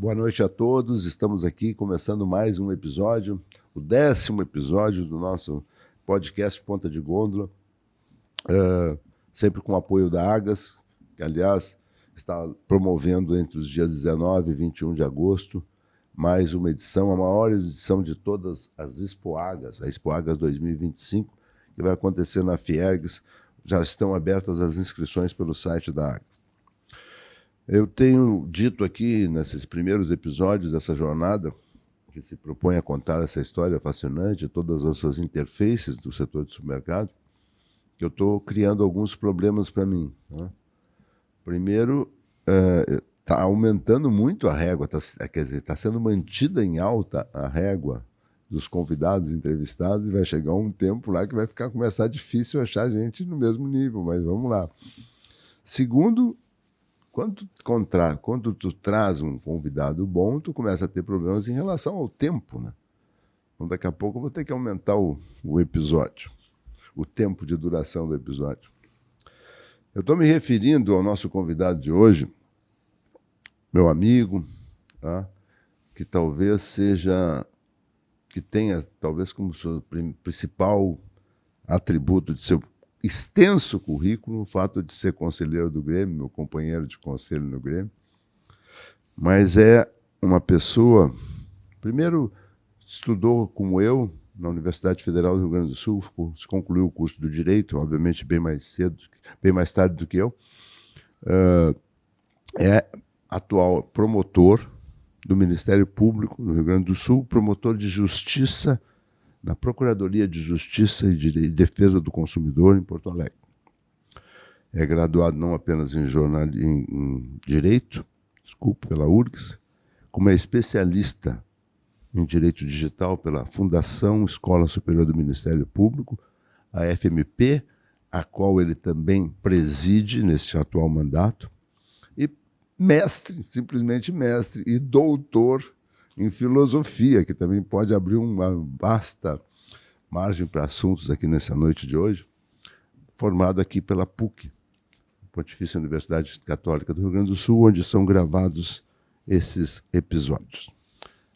Boa noite a todos. Estamos aqui começando mais um episódio, o 10º episódio do nosso podcast Ponta de Gôndola, sempre com o apoio da Agas, que, aliás, está promovendo entre os dias 19 e 21 de agosto mais uma edição, a maior edição de todas as Expo Agas, a Expo Agas 2025, que vai acontecer na Fiergs. Já estão abertas as inscrições pelo site da Agas. Eu tenho dito aqui, nesses primeiros episódios dessa jornada, que se propõe a contar essa história fascinante, todas as suas interfaces do setor de supermercado, que eu estou criando alguns problemas para mim. Né? Primeiro, está aumentando muito a régua, quer dizer, está sendo mantida em alta a régua dos convidados entrevistados, e vai chegar um tempo lá que vai começar difícil achar gente no mesmo nível, mas vamos lá. Segundo, quando tu traz um convidado bom, tu começa a ter problemas em relação ao tempo, né? Então, daqui a pouco eu vou ter que aumentar o episódio, o tempo de duração do episódio. Eu estou me referindo ao nosso convidado de hoje, meu amigo, tá? Que talvez seja, que tenha talvez como seu principal atributo de seu extenso currículo o fato de ser conselheiro do Grêmio, meu companheiro de conselho no Grêmio, mas é uma pessoa, primeiro estudou como eu na Universidade Federal do Rio Grande do Sul, concluiu o curso do Direito, obviamente bem mais tarde do que eu, é atual promotor do Ministério Público no Rio Grande do Sul, promotor de Justiça na Procuradoria de Justiça e de Defesa do Consumidor em Porto Alegre. É graduado não apenas em Direito, pela URGS, como é especialista em Direito Digital pela Fundação Escola Superior do Ministério Público, a FMP, a qual ele também preside neste atual mandato, e mestre, simplesmente mestre, e doutor em filosofia, que também pode abrir uma vasta margem para assuntos aqui nessa noite de hoje, formado aqui pela PUC, Pontifícia Universidade Católica do Rio Grande do Sul, onde são gravados esses episódios.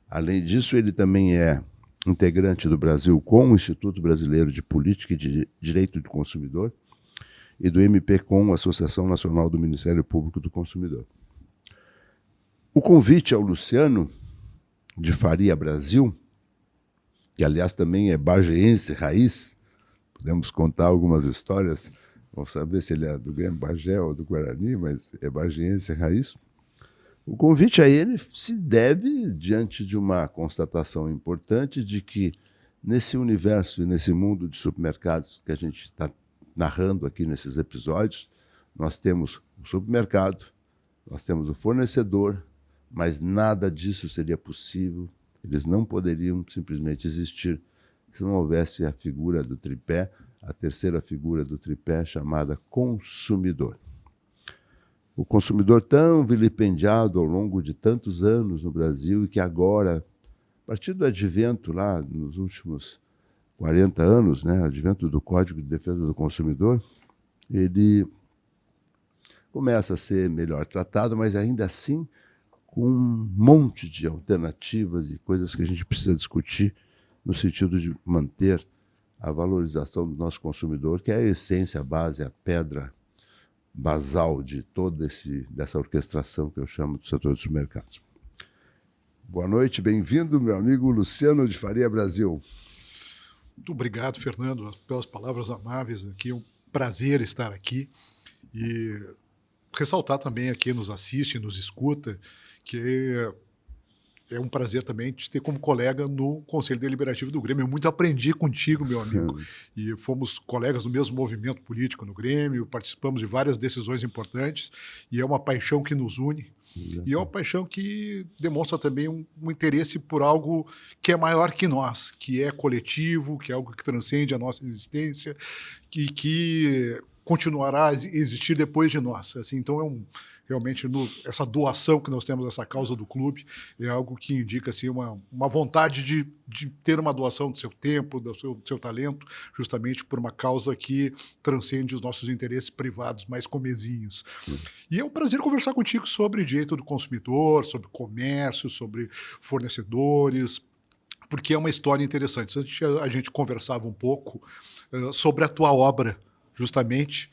Além disso, ele também é integrante do Brasil com o Instituto Brasileiro de Política e de Direito do Consumidor e do MPCOM, Associação Nacional do Ministério Público do Consumidor. O convite ao Luciano de Faria Brasil, que aliás também é bagéense raiz, podemos contar algumas histórias, vamos saber se ele é do Grêmio Bagé ou do Guarani, mas é bagéense raiz. O convite a ele se deve diante de uma constatação importante de que nesse universo e nesse mundo de supermercados que a gente está narrando aqui nesses episódios, nós temos o supermercado, nós temos o fornecedor, mas nada disso seria possível, eles não poderiam simplesmente existir se não houvesse a figura do tripé, a terceira figura do tripé chamada consumidor. O consumidor tão vilipendiado ao longo de tantos anos no Brasil e que agora, a partir do advento lá nos últimos 40 anos, né, advento do Código de Defesa do Consumidor, ele começa a ser melhor tratado, mas ainda assim com um monte de alternativas e coisas que a gente precisa discutir no sentido de manter a valorização do nosso consumidor, que é a essência, a base, a pedra basal de toda dessa orquestração que eu chamo do setor de supermercados. Boa noite, bem-vindo, meu amigo Luciano de Faria Brasil. Muito obrigado, Fernando, pelas palavras amáveis aqui. É um prazer estar aqui e ressaltar também a quem nos assiste, nos escuta, que é um prazer também te ter como colega no Conselho Deliberativo do Grêmio. Eu muito aprendi contigo, meu amigo, e fomos colegas do mesmo movimento político no Grêmio, participamos de várias decisões importantes, e é uma paixão que nos une, e é uma paixão que demonstra também um interesse por algo que é maior que nós, que é coletivo, que é algo que transcende a nossa existência, que continuará a existir depois de nós. Assim, então realmente essa doação que nós temos, essa causa do clube, é algo que indica assim, uma vontade de ter uma doação do seu tempo, do seu talento, justamente por uma causa que transcende os nossos interesses privados mais comezinhos. E é um prazer conversar contigo sobre direito do consumidor, sobre comércio, sobre fornecedores, porque é uma história interessante. Antes a gente conversava um pouco sobre a tua obra, justamente,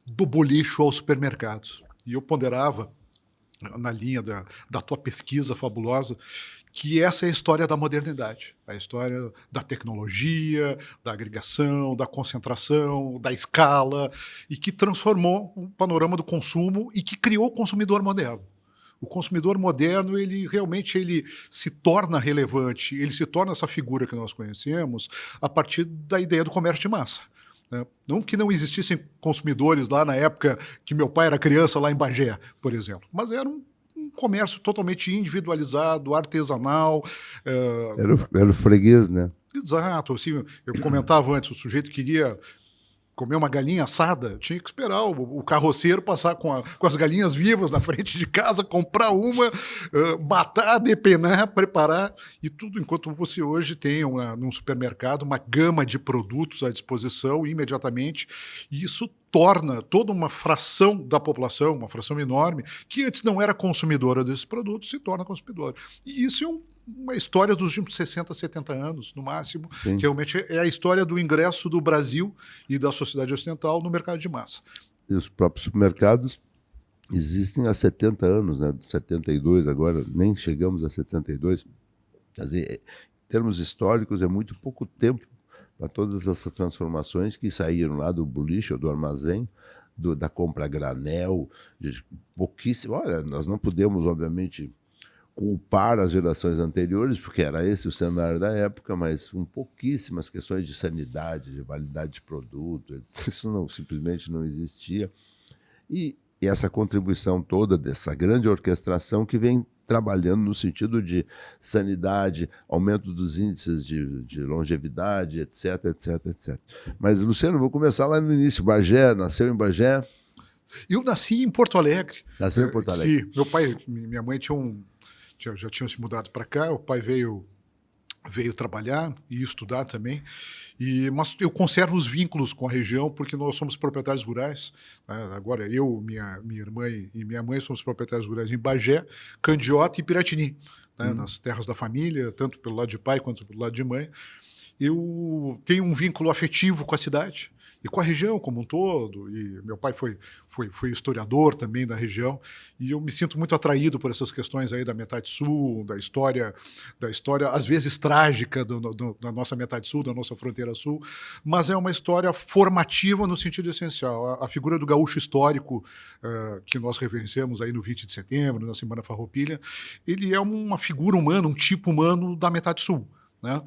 do bolicho aos supermercados. E eu ponderava, na linha da tua pesquisa fabulosa, que essa é a história da modernidade, a história da tecnologia, da agregação, da concentração, da escala, e que transformou o panorama do consumo e que criou o consumidor moderno. O consumidor moderno, ele realmente se torna relevante, ele se torna essa figura que nós conhecemos a partir da ideia do comércio de massa. Não que não existissem consumidores lá na época que meu pai era criança, lá em Bagé, por exemplo, mas era um comércio totalmente individualizado, artesanal. Era o freguês, né? Exato. Assim, eu comentava antes, o sujeito queria comer uma galinha assada, tinha que esperar o carroceiro passar com as galinhas vivas na frente de casa, comprar uma, matar, depenar, preparar, e tudo enquanto você hoje tem num supermercado uma gama de produtos à disposição imediatamente, e isso torna toda uma fração da população, uma fração enorme, que antes não era consumidora desses produtos, se torna consumidora. E isso é uma história dos últimos 60, 70 anos, no máximo, Sim. que realmente é a história do ingresso do Brasil e da sociedade ocidental no mercado de massa. E os próprios supermercados existem há 70 anos, né? 72 agora, nem chegamos a 72. Quer dizer, em termos históricos, é muito pouco tempo para todas essas transformações que saíram lá do boliche ou do armazém, da compra a granel, pouquíssimo. Olha, nós não podemos, obviamente, culpar as gerações anteriores, porque era esse o cenário da época, mas com pouquíssimas questões de sanidade, de validade de produto, isso simplesmente não existia. E essa contribuição toda dessa grande orquestração que vem trabalhando no sentido de sanidade, aumento dos índices de longevidade, etc, etc, etc. Mas, Luciano, vou começar lá no início. Bagé, nasceu em Bagé? Eu nasci em Porto Alegre. Nasceu em Porto Alegre. Meu pai e minha mãe já tinham se mudado para cá, o pai veio trabalhar e estudar também, mas eu conservo os vínculos com a região porque nós somos proprietários rurais, né? Agora eu, minha irmã e minha mãe somos proprietários rurais em Bagé, Candiota e Piratini, né? Nas terras da família, tanto pelo lado de pai quanto pelo lado de mãe. Eu tenho um vínculo afetivo com a cidade e com a região como um todo, e meu pai foi historiador também da região, e eu me sinto muito atraído por essas questões aí da metade sul, da história às vezes trágica da nossa metade sul, da nossa fronteira sul, mas é uma história formativa no sentido essencial. A figura do gaúcho histórico que nós reverenciamos aí no 20 de setembro, na Semana Farroupilha, ele é uma figura humana, um tipo humano da metade sul, né?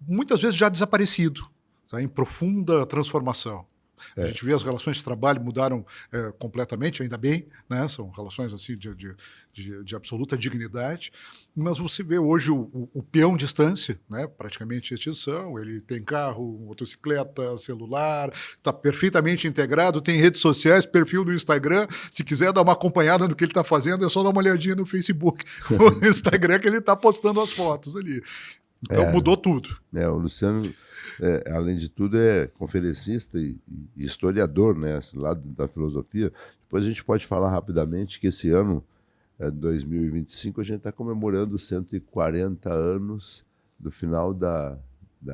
Muitas vezes já desaparecido, em profunda transformação. A gente vê as relações de trabalho mudaram completamente, ainda bem, né? São relações assim, de absoluta dignidade, mas você vê hoje o peão de estância, né? Praticamente extinção, ele tem carro, motocicleta, celular, está perfeitamente integrado, tem redes sociais, perfil no Instagram, se quiser dar uma acompanhada no que ele está fazendo, é só dar uma olhadinha no Facebook, no Instagram que ele está postando as fotos ali. Então mudou tudo. O Luciano, além de tudo, é conferencista e historiador, né, esse lado da filosofia. Depois a gente pode falar rapidamente que esse ano, 2025, a gente está comemorando 140 anos do final da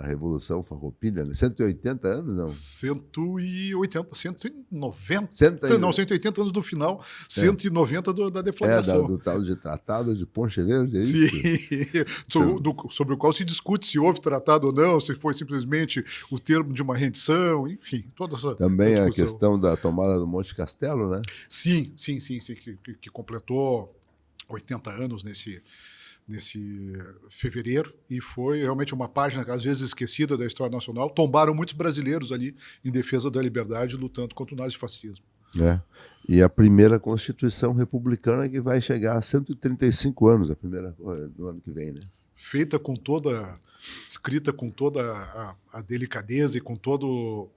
Revolução Farroupilha, né? 180 anos, não? 180, 190. 180. Não, 180 anos do final, 190 da deflagração. Do tal de Tratado de Ponche Verde, é isso? Sim, sobre o qual se discute se houve tratado ou não, se foi simplesmente o termo de uma rendição, enfim, toda essa também a questão da tomada do Monte Castelo, né? Sim, que completou 80 anos nesse fevereiro, e foi realmente uma página, às vezes esquecida da história nacional. Tombaram muitos brasileiros ali em defesa da liberdade, lutando contra o nazifascismo. E a primeira Constituição Republicana que vai chegar a 135 anos, a primeira no ano que vem, né? Escrita com toda a delicadeza e com todo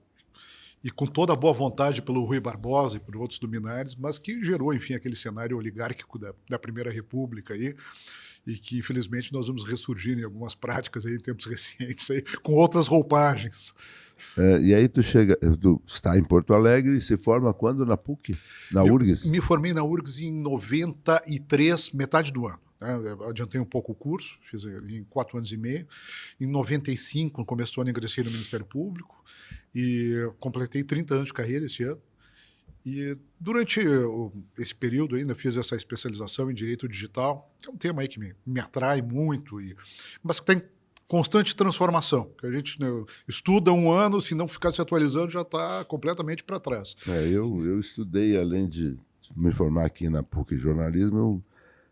e com toda a boa vontade pelo Rui Barbosa e por outros luminares, mas que gerou, enfim, aquele cenário oligárquico da Primeira República aí, e que, infelizmente, nós vamos ressurgir em algumas práticas aí, em tempos recentes, aí, com outras roupagens. E aí tu está em Porto Alegre e se forma quando na PUC? Na URGS? Me formei na URGS em 93, metade do ano. Eu adiantei um pouco o curso, fiz em 4 anos e meio. Em 95, no começo do ano, ingressei no Ministério Público e completei 30 anos de carreira esse ano. E durante esse período ainda fiz essa especialização em Direito Digital, que é um tema aí que me atrai muito, mas que tem constante transformação, que a gente estuda um ano, se não ficar se atualizando, já está completamente para trás. Eu estudei, além de me formar aqui na PUC Jornalismo,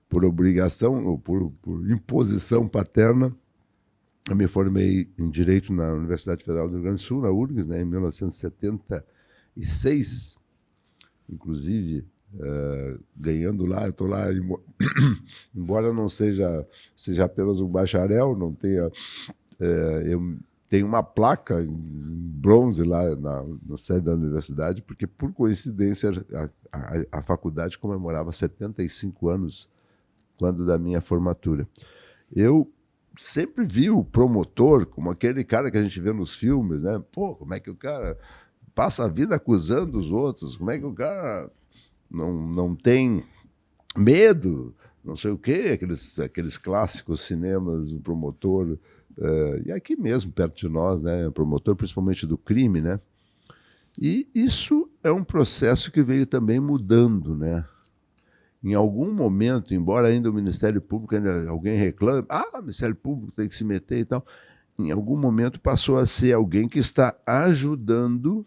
por obrigação, ou por imposição paterna, eu me formei em Direito na Universidade Federal do Rio Grande do Sul, na URGS, né, em 1976, inclusive ganhando lá, eu estou lá, embora não seja apenas um bacharel, não tenha, eu tenho uma placa em bronze lá no sede da universidade, porque, por coincidência, a faculdade comemorava 75 anos quando da minha formatura. Eu sempre vi o promotor como aquele cara que a gente vê nos filmes, né? Pô, como é que o cara passa a vida acusando os outros? Como é que o cara não tem medo? Não sei o quê, aqueles clássicos cinemas do promotor. E aqui mesmo, perto de nós, né? Promotor principalmente do crime, né? E isso é um processo que veio também mudando, né? Em algum momento, embora ainda o Ministério Público, ainda alguém reclame, o Ministério Público tem que se meter e tal, em algum momento passou a ser alguém que está ajudando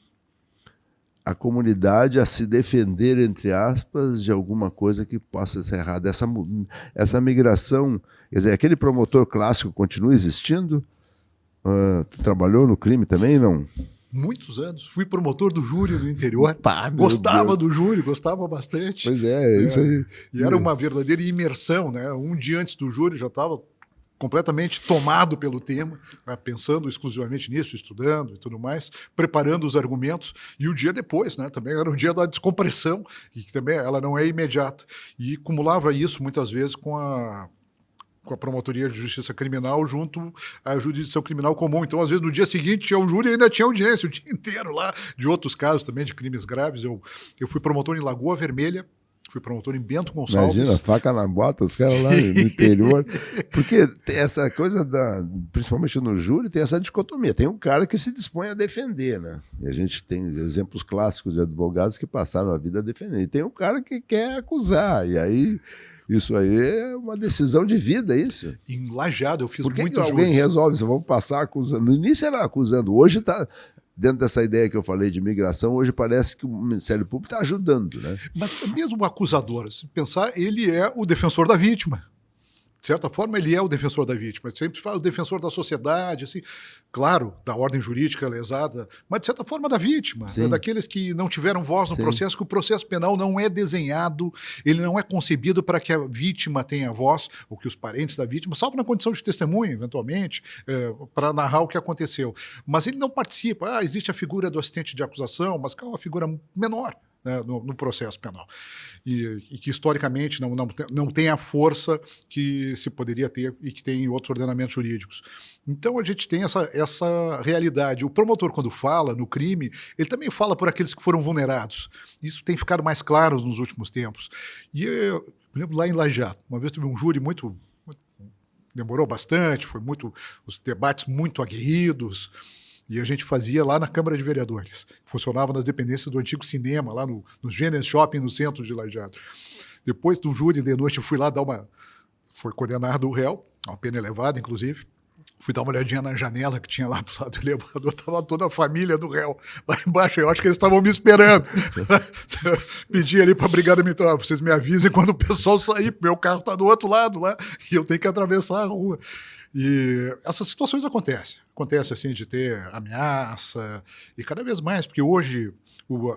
a comunidade a se defender, entre aspas, de alguma coisa que possa ser errada. Essa migração, quer dizer, aquele promotor clássico continua existindo? Tu trabalhou no crime também, não? Muitos anos. Fui promotor do júri no interior. Gostava do júri, gostava bastante. Pois é isso aí. E era uma verdadeira imersão, né? Um dia antes do júri já estava completamente tomado pelo tema, né? Pensando exclusivamente nisso, estudando e tudo mais, preparando os argumentos. E o dia depois, né? Também era o dia da descompressão, e que também ela não é imediata. E acumulava isso muitas vezes com a Promotoria de Justiça Criminal junto à Jurisdição Criminal Comum. Então, às vezes, no dia seguinte, tinha o júri e ainda tinha audiência o dia inteiro lá, de outros casos também, de crimes graves. Eu fui promotor em Lagoa Vermelha, fui promotor em Bento Gonçalves. Imagina, faca na bota, os caras lá no interior. Porque essa coisa, principalmente no júri, tem essa dicotomia. Tem um cara que se dispõe a defender, né? E a gente tem exemplos clássicos de advogados que passaram a vida a defender. E tem um cara que quer acusar, e aí... Isso aí é uma decisão de vida, isso. Em Lajeado eu fiz muito júri. Por que alguém resolve, vamos passar acusando? No início era acusando, hoje está, dentro dessa ideia que eu falei de migração, hoje parece que o Ministério Público está ajudando, né? Mas mesmo o acusador, se pensar, ele é o defensor da vítima. De certa forma, ele é o defensor da vítima. Sempre fala o defensor da sociedade, assim, claro, da ordem jurídica lesada, mas de certa forma da vítima, né? Daqueles que não tiveram voz no processo, que o processo penal não é desenhado, ele não é concebido para que a vítima tenha voz, ou que os parentes da vítima, salvo na condição de testemunha, eventualmente, para narrar o que aconteceu. Mas ele não participa. Existe a figura do assistente de acusação, mas que é uma figura menor, né, no processo penal. E que historicamente não tem a força que se poderia ter e que tem em outros ordenamentos jurídicos. Então a gente tem essa realidade. O promotor, quando fala no crime, ele também fala por aqueles que foram vulnerados. Isso tem ficado mais claro nos últimos tempos. E eu me lembro lá em Lajeado, uma vez tive um júri muito demorou bastante, os debates muito aguerridos. E a gente fazia lá na Câmara de Vereadores. Funcionava nas dependências do antigo cinema, lá no Gênesis Shopping, no centro de Lajeado. Depois do júri de noite, eu fui lá foi condenado o réu, uma pena elevada, inclusive. Fui dar uma olhadinha na janela que tinha lá do lado do elevador, estava toda a família do réu lá embaixo. Eu acho que eles estavam me esperando. Pedi ali para a Brigada Militar, vocês me avisem quando o pessoal sair, meu carro está do outro lado lá e eu tenho que atravessar a rua. E essas situações acontecem assim, de ter ameaça, e cada vez mais, porque hoje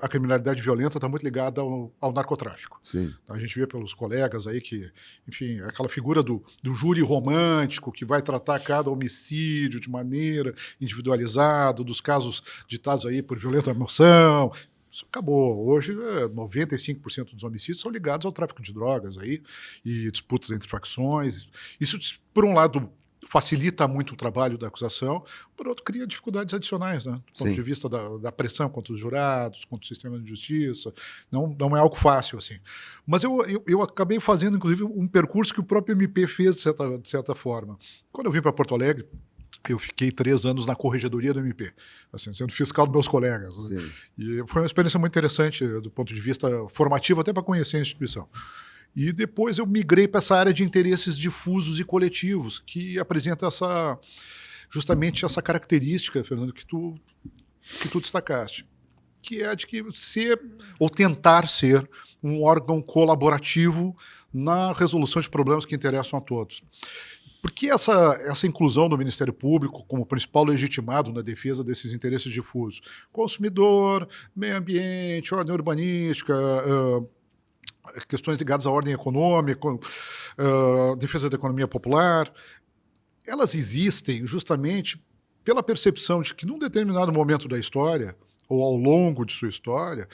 a criminalidade violenta está muito ligada ao narcotráfico. Sim. A gente vê pelos colegas aí que, enfim, aquela figura do júri romântico que vai tratar cada homicídio de maneira individualizada, dos casos ditados aí por violenta emoção. Isso acabou. Hoje, 95% dos homicídios são ligados ao tráfico de drogas aí, e disputas entre facções. Isso, por um lado, facilita muito o trabalho da acusação, por outro, cria dificuldades adicionais, né? Do ponto de vista da pressão contra os jurados, contra o sistema de justiça. Não é algo fácil, assim. Mas eu acabei fazendo, inclusive, um percurso que o próprio MP fez, de certa forma. Quando eu vim para Porto Alegre, eu fiquei 3 anos na corregedoria do MP, assim, sendo fiscal dos meus colegas. E foi uma experiência muito interessante do ponto de vista formativo, até para conhecer a instituição. E depois eu migrei para essa área de interesses difusos e coletivos, que apresenta justamente essa característica, Fernando, que tu destacaste, que é de que ser, ou tentar ser, um órgão colaborativo na resolução de problemas que interessam a todos. Porque essa inclusão do Ministério Público como principal legitimado na defesa desses interesses difusos? Consumidor, meio ambiente, ordem urbanística, questões ligadas à ordem econômica, defesa da economia popular, elas existem justamente pela percepção de que num determinado momento da história, ou ao longo de sua história,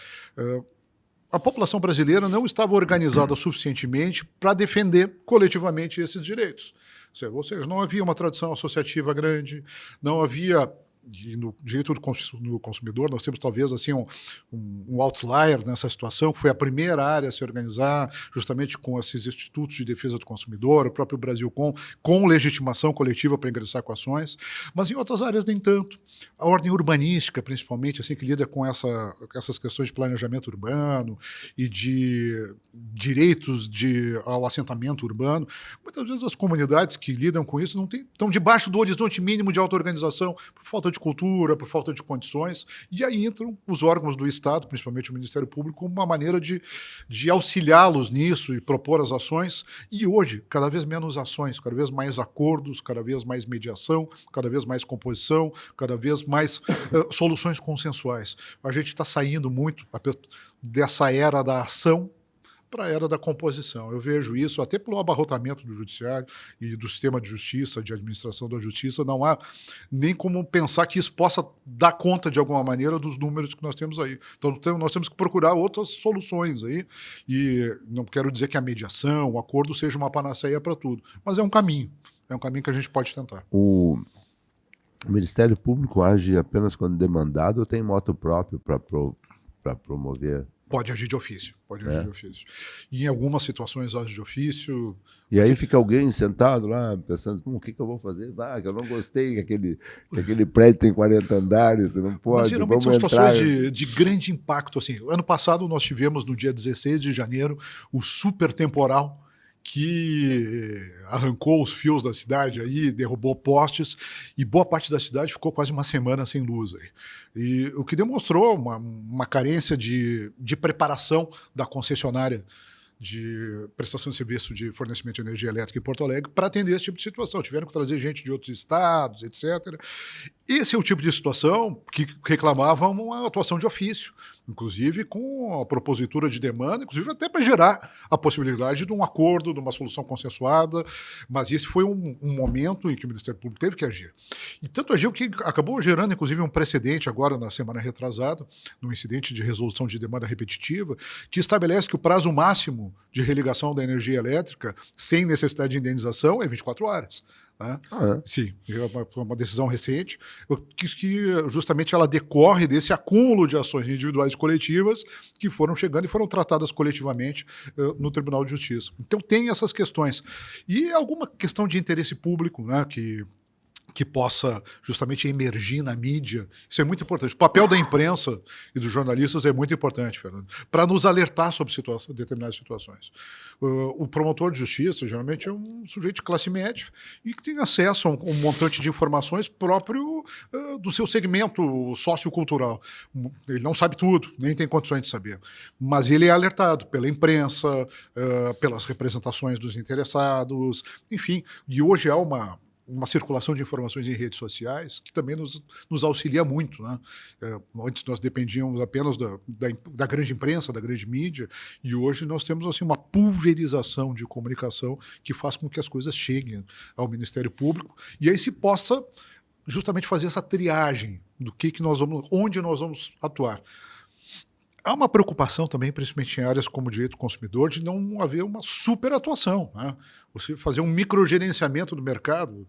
a população brasileira não estava organizada suficientemente para defender coletivamente esses direitos. Ou seja, não havia uma tradição associativa grande, não havia... E no direito do consumidor, nós temos talvez assim um outlier nessa situação, que foi a primeira área a se organizar justamente com esses institutos de defesa do consumidor, o próprio Brasil com legitimação coletiva para ingressar com ações, mas em outras áreas nem tanto. A ordem urbanística, principalmente, assim, que lida com essas questões de planejamento urbano e de direitos ao assentamento urbano, muitas vezes as comunidades que lidam com isso estão debaixo do horizonte mínimo de auto-organização, por falta de cultura, por falta de condições, e aí entram os órgãos do Estado, principalmente o Ministério Público, como uma maneira de auxiliá-los nisso e propor as ações, e hoje, cada vez menos ações, cada vez mais acordos, cada vez mais mediação, cada vez mais composição, cada vez mais soluções consensuais. A gente está saindo muito dessa era da ação para a era da composição. Eu vejo isso até pelo abarrotamento do judiciário e do sistema de justiça, de administração da justiça, não há nem como pensar que isso possa dar conta de alguma maneira dos números que nós temos aí. Então nós temos que procurar outras soluções aí, e não quero dizer que a mediação, o acordo seja uma panaceia para tudo, mas é um caminho que a gente pode tentar. O Ministério Público age apenas quando demandado ou tem moto próprio para promover? Pode agir de ofício, agir de ofício. E em algumas situações age de ofício. E aí fica alguém sentado lá pensando, o que eu vou fazer? Que eu não gostei que aquele prédio tem 40 andares, você não pode. Mas geralmente são situações de grande impacto. Assim, ano passado nós tivemos, no dia 16 de janeiro, o super temporal que arrancou os fios da cidade, aí, derrubou postes, e boa parte da cidade ficou quase uma semana sem luz. Aí. E o que demonstrou uma carência de preparação da concessionária de prestação de serviço de fornecimento de energia elétrica em Porto Alegre para atender esse tipo de situação. Tiveram que trazer gente de outros estados, etc. Esse é o tipo de situação que reclamava uma atuação de ofício, inclusive com a propositura de demanda, inclusive até para gerar a possibilidade de um acordo, de uma solução consensuada, mas esse foi um momento em que o Ministério Público teve que agir. E tanto agiu que acabou gerando, inclusive, um precedente agora, na semana retrasada, num incidente de resolução de demanda repetitiva, que estabelece que o prazo máximo de religação da energia elétrica, sem necessidade de indenização, é 24 horas. Né? Sim, é uma decisão recente, que justamente ela decorre desse acúmulo de ações individuais e coletivas que foram chegando e foram tratadas coletivamente no Tribunal de Justiça. Então tem essas questões. E alguma questão de interesse público, né, que possa justamente emergir na mídia. Isso é muito importante. O papel da imprensa e dos jornalistas é muito importante, Fernando, para nos alertar sobre determinadas situações. O promotor de justiça, geralmente, é um sujeito de classe média e que tem acesso a um montante de informações próprio do seu segmento sociocultural. Ele não sabe tudo, nem tem condições de saber, mas ele é alertado pela imprensa, pelas representações dos interessados, enfim. E hoje há uma circulação de informações em redes sociais que também nos auxilia muito, né? Antes nós dependíamos apenas da grande imprensa, da grande mídia, e hoje nós temos assim, uma pulverização de comunicação que faz com que as coisas cheguem ao Ministério Público e aí se possa justamente fazer essa triagem do que nós vamos, onde nós vamos atuar. Há uma preocupação também, principalmente em áreas como o direito do consumidor, de não haver uma superatuação, né? Você fazer um microgerenciamento do mercado.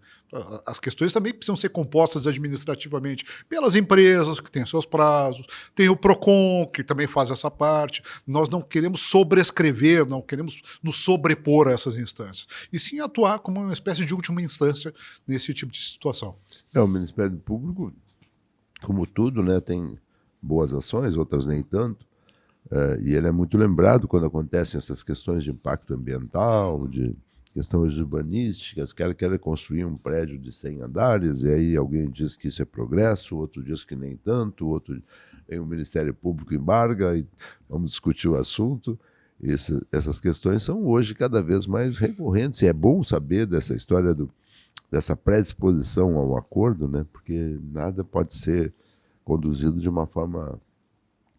As questões também precisam ser compostas administrativamente pelas empresas, que têm seus prazos, tem o PROCON, que também faz essa parte. Nós não queremos sobrescrever, não queremos nos sobrepor a essas instâncias, e sim atuar como uma espécie de última instância nesse tipo de situação. O Ministério Público, como tudo, né, tem boas ações, outras nem tanto, e ele é muito lembrado quando acontecem essas questões de impacto ambiental, de questões urbanísticas. O cara quer construir um prédio de 100 andares, e aí alguém diz que isso é progresso, outro diz que nem tanto, outro vem o Ministério Público embarga, e vamos discutir o assunto. Essas questões são hoje cada vez mais recorrentes, e é bom saber dessa história dessa predisposição ao acordo, né? Porque nada pode ser conduzido de uma forma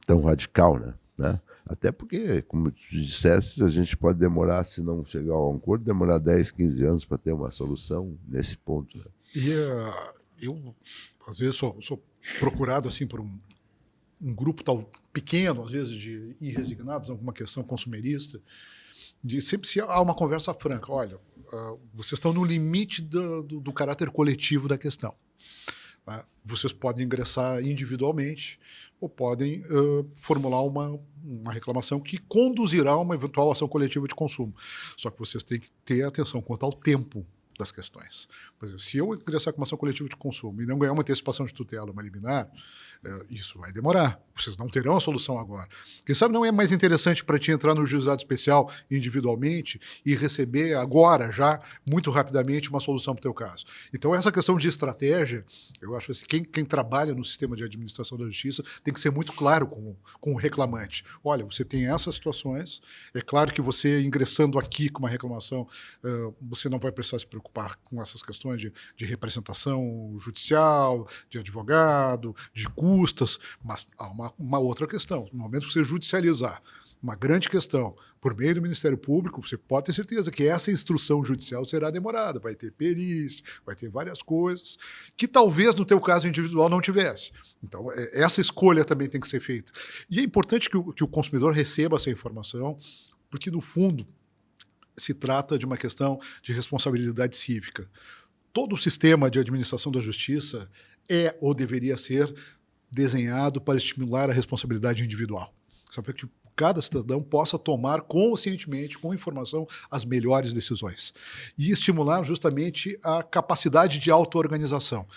tão radical, né? Até porque, como tu disseste, a gente pode demorar, se não chegar a um acordo, demorar 10, 15 anos para ter uma solução nesse ponto. Né? E eu, às vezes, sou procurado assim por um grupo pequeno, às vezes, de irresignados, alguma questão consumerista, de sempre se há uma conversa franca. Olha, vocês estão no limite do caráter coletivo da questão. Vocês podem ingressar individualmente ou podem formular uma reclamação que conduzirá a uma eventual ação coletiva de consumo. Só que vocês têm que ter atenção quanto ao tempo das questões. Por exemplo, se eu ingressar com uma ação coletiva de consumo e não ganhar uma antecipação de tutela, uma liminar, isso vai demorar. Vocês não terão a solução agora. Quem sabe não é mais interessante para ti entrar no juizado especial individualmente e receber agora, já, muito rapidamente, uma solução para o teu caso. Então, essa questão de estratégia, eu acho assim, quem trabalha no sistema de administração da justiça tem que ser muito claro com o reclamante. Olha, você tem essas situações, é claro que você ingressando aqui com uma reclamação, você não vai precisar se preocupar com essas questões de representação judicial, de advogado, de custas, mas há uma outra questão. No momento que você judicializar uma grande questão por meio do Ministério Público, você pode ter certeza que essa instrução judicial será demorada, vai ter perícia, vai ter várias coisas que talvez no teu caso individual não tivesse. Então, essa escolha também tem que ser feita. E é importante que o consumidor receba essa informação, porque, no fundo, se trata de uma questão de responsabilidade cívica. Todo o sistema de administração da justiça é ou deveria ser desenhado para estimular a responsabilidade individual. Sabe que cada cidadão possa tomar conscientemente, com informação, as melhores decisões. E estimular justamente a capacidade de auto-organização.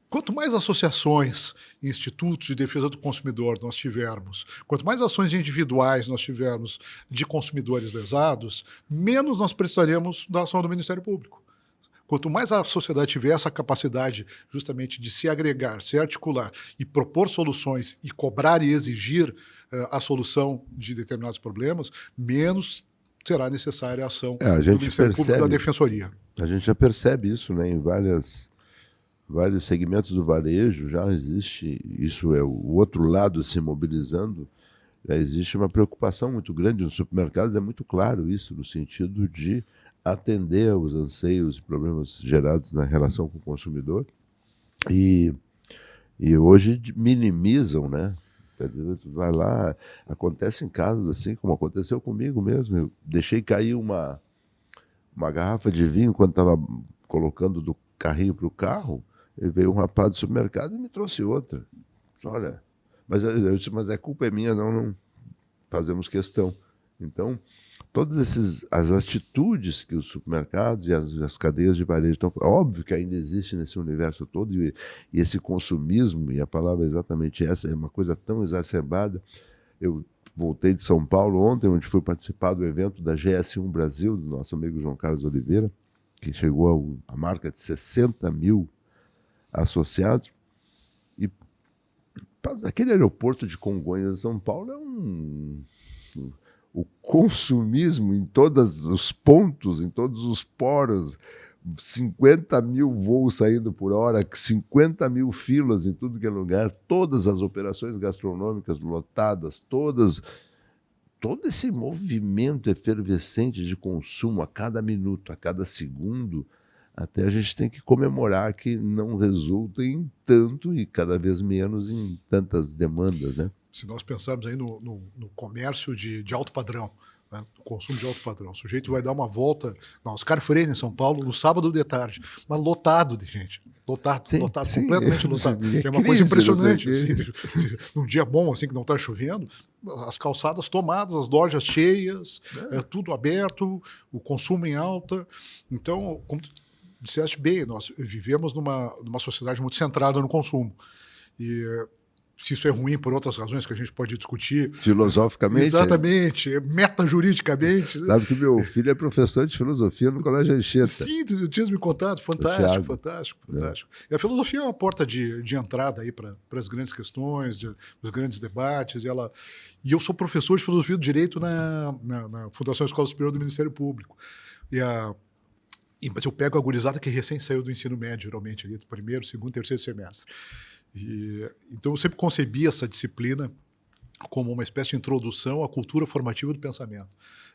Quanto mais associações, institutos de defesa do consumidor nós tivermos, quanto mais ações individuais nós tivermos de consumidores lesados, menos nós precisaremos da ação do Ministério Público. Quanto mais a sociedade tiver essa capacidade justamente de se agregar, se articular e propor soluções e cobrar e exigir a solução de determinados problemas, menos será necessária a ação do Ministério Público e da Defensoria. A gente já percebe isso, né, em vários segmentos do varejo, já existe, isso é o outro lado se mobilizando, já existe uma preocupação muito grande nos supermercados, é muito claro isso, no sentido de atender aos anseios e problemas gerados na relação com o consumidor, e hoje minimizam, né? Vai lá, acontecem casos assim, como aconteceu comigo mesmo, eu deixei cair uma garrafa de vinho quando estava colocando do carrinho para o carro, e veio um rapaz do supermercado e me trouxe outra. Olha, mas eu disse, mas a culpa é minha, não fazemos questão. Então, todas as atitudes que os supermercados e as cadeias de varejo estão... Óbvio que ainda existe nesse universo todo, e esse consumismo, e a palavra é exatamente essa, é uma coisa tão exacerbada. Eu voltei de São Paulo ontem, onde fui participar do evento da GS1 Brasil, do nosso amigo João Carlos Oliveira, que chegou a marca de 60 mil associados. E aquele aeroporto de Congonhas, São Paulo, é o consumismo em todos os pontos, em todos os poros. 50 mil voos saindo por hora, 50 mil filas em tudo que é lugar, todas as operações gastronômicas lotadas, todo esse movimento efervescente de consumo a cada minuto, a cada segundo, até a gente tem que comemorar que não resulta em tanto e cada vez menos em tantas demandas, né? Se nós pensarmos aí no comércio de alto padrão, né? O consumo de alto padrão, o sujeito vai dar uma volta na Oscar Freire, em São Paulo, no sábado de tarde, mas lotado de gente. Lotado, Sim, lotado, sim, completamente lotado. É uma crise, coisa impressionante. não sei o Assim, num dia bom, assim, que não está chovendo, as calçadas tomadas, as lojas cheias, tudo aberto, o consumo em alta. Então, como tu disseste bem, nós vivemos numa sociedade muito centrada no consumo. E se isso é ruim por outras razões que a gente pode discutir. Filosoficamente. Exatamente, metajuridicamente. Sabe que meu filho é professor de filosofia no Colégio Anchieta. Sim, tu tinhas me contado, fantástico, fantástico, fantástico. E a filosofia é uma porta de entrada aí para as grandes questões, os grandes debates. E eu sou professor de filosofia do direito na Fundação Escola Superior do Ministério Público. Mas eu pego a gurizada que recém saiu do ensino médio, geralmente, ali, do primeiro, segundo, terceiro semestre. Então eu sempre concebi essa disciplina como uma espécie de introdução à cultura formativa do pensamento.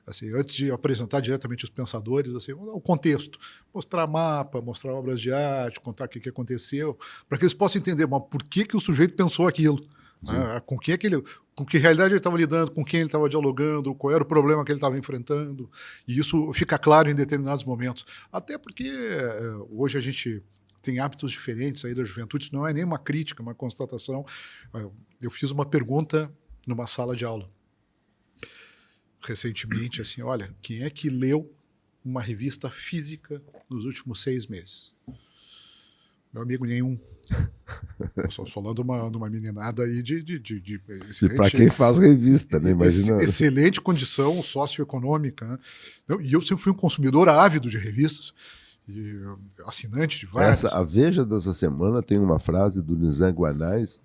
Assim, antes de apresentar diretamente os pensadores, assim, o contexto, mostrar mapa, mostrar obras de arte, contar o que aconteceu, para que eles possam entender, mas por que o sujeito pensou aquilo, né? Com que realidade ele estava lidando, com quem ele estava dialogando, qual era o problema que ele estava enfrentando, e isso fica claro em determinados momentos. Até porque hoje a gente tem hábitos diferentes aí da juventude, isso não é nem uma crítica, uma constatação. Eu fiz uma pergunta numa sala de aula recentemente, assim, olha, quem é que leu uma revista física nos últimos 6 meses? Meu amigo, nenhum. Só falando de uma meninada aí de excelente... Para quem faz revista, né? Imagina... Excelente condição socioeconômica, né? E eu sempre fui um consumidor ávido de revistas, e assinante de várias. A Veja dessa semana tem uma frase do Nizam Guanais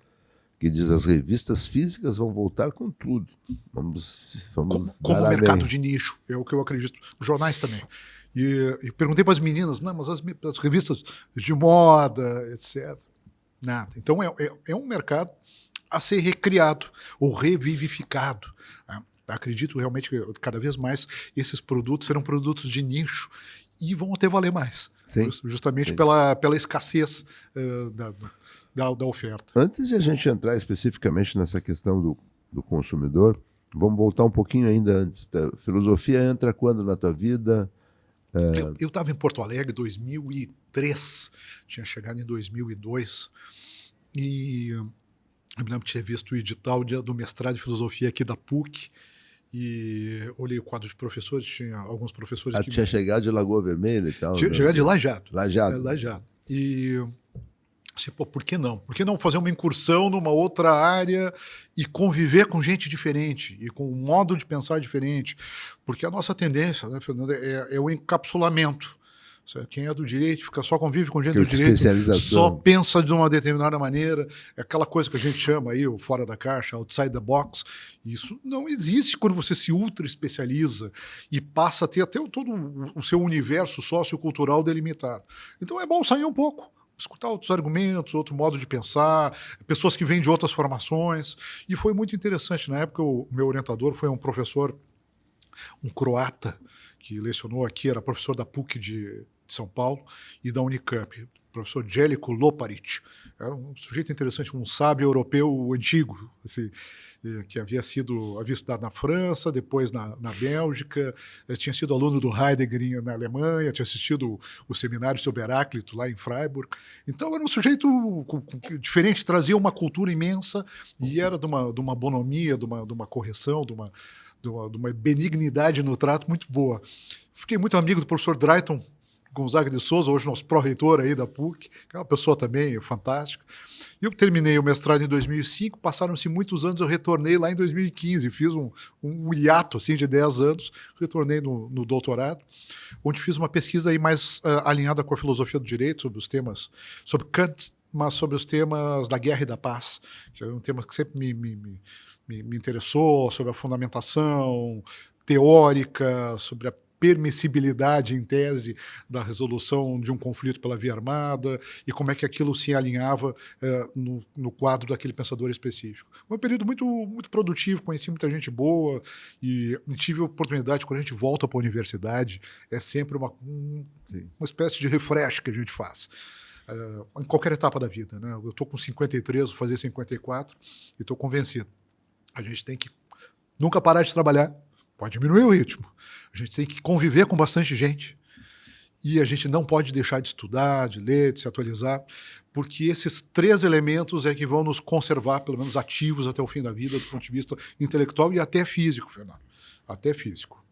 que diz: as revistas físicas vão voltar com tudo. Vamos como mercado de nicho, é o que eu acredito. Os jornais também. E perguntei para as meninas, não, mas as revistas de moda, etc. Nada. Então é um mercado a ser recriado ou revivificado. Né? Acredito realmente que cada vez mais esses produtos serão produtos de nicho e vão até valer mais. Sim, justamente sim. Pela escassez da oferta. Antes de a gente entrar especificamente nessa questão do consumidor, vamos voltar um pouquinho ainda antes. A filosofia entra quando na tua vida? Eu estava em Porto Alegre em 2003, tinha chegado em 2002, e eu me lembro de ter visto o edital do mestrado de filosofia aqui da PUC, e olhei o quadro de professores, tinha alguns professores que... Tinha chegado de Lagoa Vermelha e tal? Tinha chegado de Lajeado. Lajeado. E assim, pô, por que não? Por que não fazer uma incursão numa outra área e conviver com gente diferente e com um modo de pensar diferente? Porque a nossa tendência, né, Fernando, é o encapsulamento. Quem é do direito convive com gente do direito, só pensa de uma determinada maneira, é aquela coisa que a gente chama aí, o fora da caixa, outside the box. Isso não existe quando você se ultra especializa e passa a ter até todo o seu universo sociocultural delimitado. Então é bom sair um pouco, escutar outros argumentos, outro modo de pensar, pessoas que vêm de outras formações. E foi muito interessante. Na época, o meu orientador foi um professor, um croata, que lecionou aqui, era professor da PUC de São Paulo e da Unicamp, o professor Jellico Loparic. Era um sujeito interessante, um sábio europeu antigo, assim, que havia estudado na França, depois na Bélgica, tinha sido aluno do Heidegger na Alemanha, tinha assistido o seminário sobre Heráclito lá em Freiburg. Então era um sujeito diferente, trazia uma cultura imensa e era de uma bonomia, de uma correção, de uma benignidade no trato muito boa. Fiquei muito amigo do professor Drayton Gonzaga de Souza, hoje nosso pró-reitor aí da PUC, que é uma pessoa também fantástica. Eu terminei o mestrado em 2005, passaram-se muitos anos, eu retornei lá em 2015, fiz um hiato assim, de 10 anos, retornei no doutorado, onde fiz uma pesquisa aí mais alinhada com a filosofia do direito, sobre os temas, sobre Kant, mas sobre os temas da guerra e da paz, que é um tema que sempre me interessou, sobre a fundamentação teórica, sobre a permissibilidade, em tese, da resolução de um conflito pela via armada e como é que aquilo se alinhava no quadro daquele pensador específico. Foi um período muito, muito produtivo, conheci muita gente boa e tive a oportunidade, quando a gente volta para a universidade, é sempre uma espécie de refresh que a gente faz. Em qualquer etapa da vida, né? Eu estou com 53, vou fazer 54 e estou convencido. A gente tem que nunca parar de trabalhar, pode diminuir o ritmo. A gente tem que conviver com bastante gente e a gente não pode deixar de estudar, de ler, de se atualizar, porque esses 3 elementos é que vão nos conservar, pelo menos ativos até o fim da vida, do ponto de vista intelectual e até físico, Fernando. Até físico.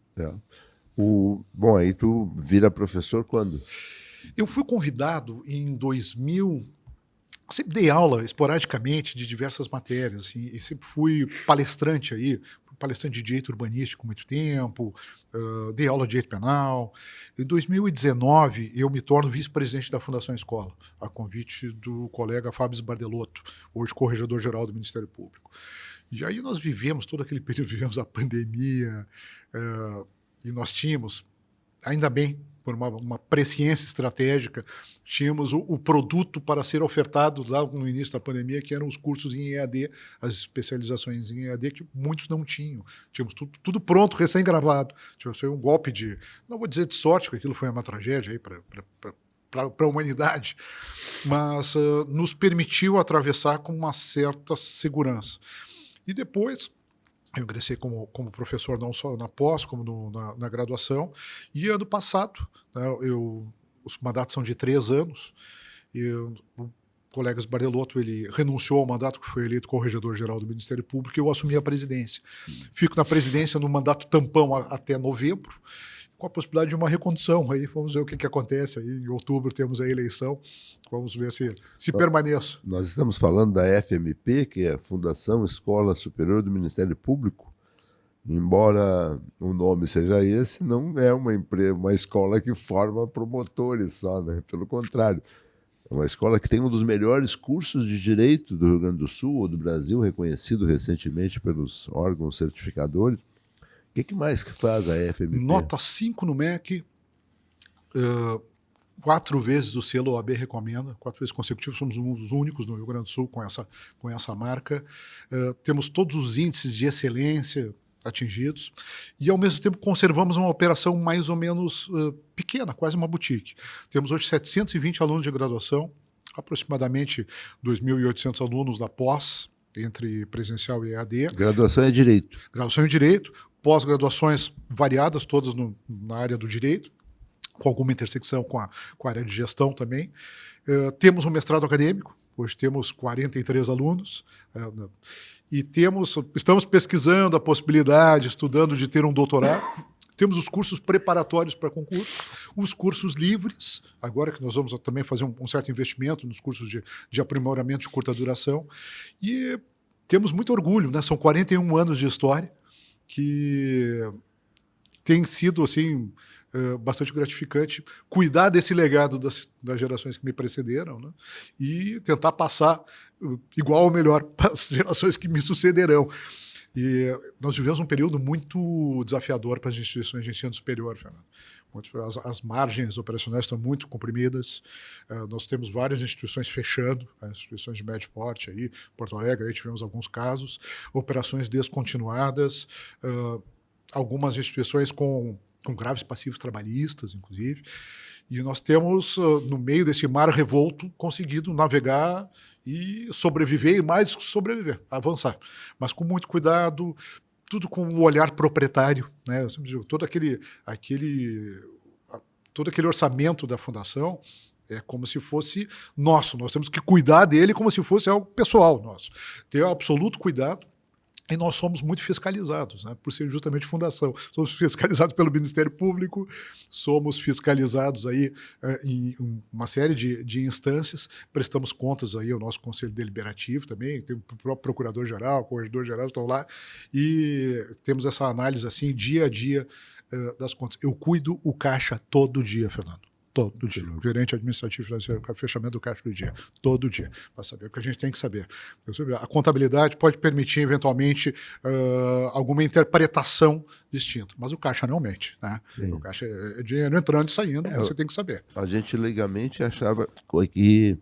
Bom, aí tu vira professor quando? Eu fui convidado em 2000, sempre dei aula esporadicamente de diversas matérias, assim, e sempre fui palestrante aí, palestrante de direito urbanístico muito tempo, dei aula de direito penal. Em 2019, eu me torno vice-presidente da Fundação Escola, a convite do colega Fábio Bardelotto, hoje corregedor-geral do Ministério Público. E aí nós vivemos, todo aquele período, vivemos a pandemia, e nós tínhamos, ainda bem, por uma presciência estratégica, tínhamos o produto para ser ofertado lá no início da pandemia, que eram os cursos em EAD, as especializações em EAD, que muitos não tinham. Tínhamos tudo pronto, recém-gravado. Foi um golpe de, não vou dizer de sorte, porque aquilo foi uma tragédia para a humanidade, mas nos permitiu atravessar com uma certa segurança. E depois eu ingressei como professor não só na pós, como na graduação. E ano passado, né, os mandatos são de 3 anos, e o colega Bardelotto, ele renunciou ao mandato, que foi eleito corregedor-geral do Ministério Público, e eu assumi a presidência. Fico na presidência no mandato tampão até novembro, com a possibilidade de uma recondução. Aí vamos ver o que acontece. Aí, em outubro temos a eleição, vamos ver se permaneço. Nós estamos falando da FMP, que é a Fundação Escola Superior do Ministério Público. Embora o nome seja esse, não é uma escola que forma promotores só, né? Pelo contrário. É uma escola que tem um dos melhores cursos de direito do Rio Grande do Sul ou do Brasil, reconhecido recentemente pelos órgãos certificadores. O que mais que faz a FMP? Nota 5 no MEC, 4 vezes o selo OAB recomenda, 4 vezes consecutivos, somos um dos únicos no Rio Grande do Sul com essa marca. Temos todos os índices de excelência atingidos e, ao mesmo tempo, conservamos uma operação mais ou menos pequena, quase uma boutique. Temos hoje 720 alunos de graduação, aproximadamente 2.800 alunos da pós, entre presencial e EAD. Graduação é Direito. Graduação em Direito, pós-graduações variadas, todas na área do direito, com alguma intersecção com a área de gestão também. Temos um mestrado acadêmico, hoje temos 43 alunos, e estamos pesquisando a possibilidade, estudando de ter um doutorado. Temos os cursos preparatórios para concurso, os cursos livres, agora que nós vamos também fazer um certo investimento nos cursos de aprimoramento de curta duração. E temos muito orgulho, né? São 41 anos de história, que tem sido assim, bastante gratificante cuidar desse legado das gerações que me precederam, né? E tentar passar igual ou melhor para as gerações que me sucederão. E nós vivemos um período muito desafiador para as instituições de ensino superior, Fernando. As margens operacionais estão muito comprimidas, nós temos várias instituições fechando, instituições de médio porte, aí, Porto Alegre, aí tivemos alguns casos, operações descontinuadas, algumas instituições com graves passivos trabalhistas, inclusive, e nós temos, no meio desse mar revolto, conseguido navegar e sobreviver, e mais que sobreviver, avançar, mas com muito cuidado, tudo com o olhar proprietário, né? Eu sempre digo, todo aquele orçamento da fundação é como se fosse nosso, nós temos que cuidar dele como se fosse algo pessoal nosso, ter absoluto cuidado. E nós somos muito fiscalizados, né, por ser justamente fundação. Somos fiscalizados pelo Ministério Público, somos fiscalizados aí, em uma série de instâncias, prestamos contas aí ao nosso Conselho Deliberativo também, tem o próprio Procurador-Geral, o Corregedor-Geral estão lá, e temos essa análise assim, dia a dia das contas. Eu cuido o caixa todo dia, Fernando. Todo dia. O gerente administrativo financeiro, fechamento do caixa do dia. Todo dia. Para saber o que a gente tem que saber. A contabilidade pode permitir, eventualmente, alguma interpretação distinta. Mas o caixa não mente. Né? O caixa é dinheiro entrando e saindo, você tem que saber. A gente legalmente achava que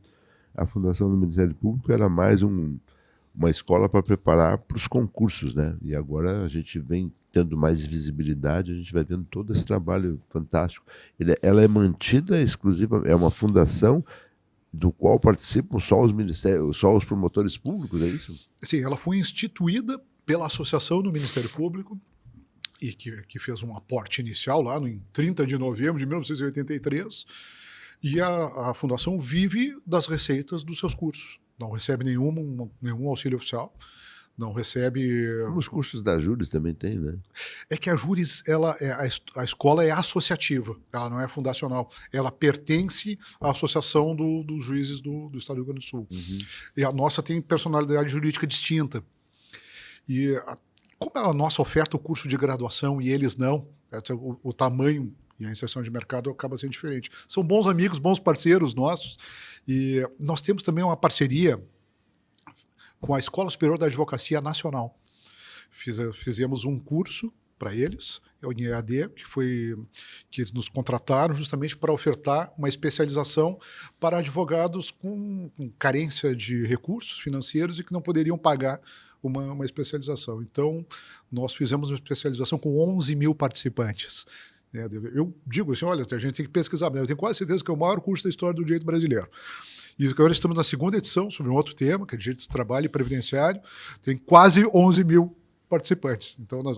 a Fundação do Ministério Público era mais uma escola para preparar para os concursos, né? E agora a gente vem tendo mais visibilidade, a gente vai vendo todo esse trabalho fantástico. Ela é mantida exclusiva, é uma fundação do qual participam só os ministérios, só os promotores públicos, é isso? Sim, ela foi instituída pela Associação do Ministério Público e que fez um aporte inicial lá em 30 de novembro de 1983, e a fundação vive das receitas dos seus cursos. Não recebe nenhum auxílio oficial, não recebe... Os cursos da Júris também tem, né? É que a Júris, a escola é associativa, ela não é fundacional. Ela pertence à Associação dos Juízes do Estado do Rio Grande do Sul. Uhum. E a nossa tem personalidade jurídica distinta. E como a nossa oferta o curso de graduação e eles não, o tamanho e a inserção de mercado acaba sendo diferente. São bons amigos, bons parceiros nossos. E nós temos também uma parceria com a Escola Superior da Advocacia Nacional. Fizemos um curso para eles, o IAD, que eles nos contrataram justamente para ofertar uma especialização para advogados com carência de recursos financeiros e que não poderiam pagar uma especialização. Então, nós fizemos uma especialização com 11 mil participantes. Eu digo assim, olha, a gente tem que pesquisar, mas eu tenho quase certeza que é o maior curso da história do direito brasileiro. E agora estamos na segunda edição sobre um outro tema, que é direito do trabalho e previdenciário, tem quase 11 mil participantes. Então, nós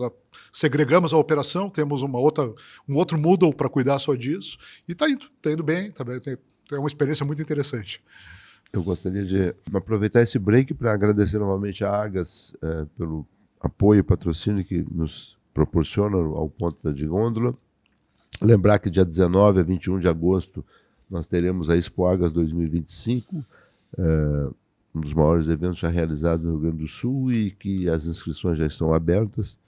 segregamos a operação, temos um outro Moodle para cuidar só disso, e está indo bem, é uma experiência muito interessante. Eu gostaria de aproveitar esse break para agradecer novamente a Agas pelo apoio e patrocínio que nos proporciona ao Ponta de Gôndola. Lembrar que dia 19 a 21 de agosto nós teremos a Expo Agas 2025, um dos maiores eventos já realizados no Rio Grande do Sul e que as inscrições já estão abertas.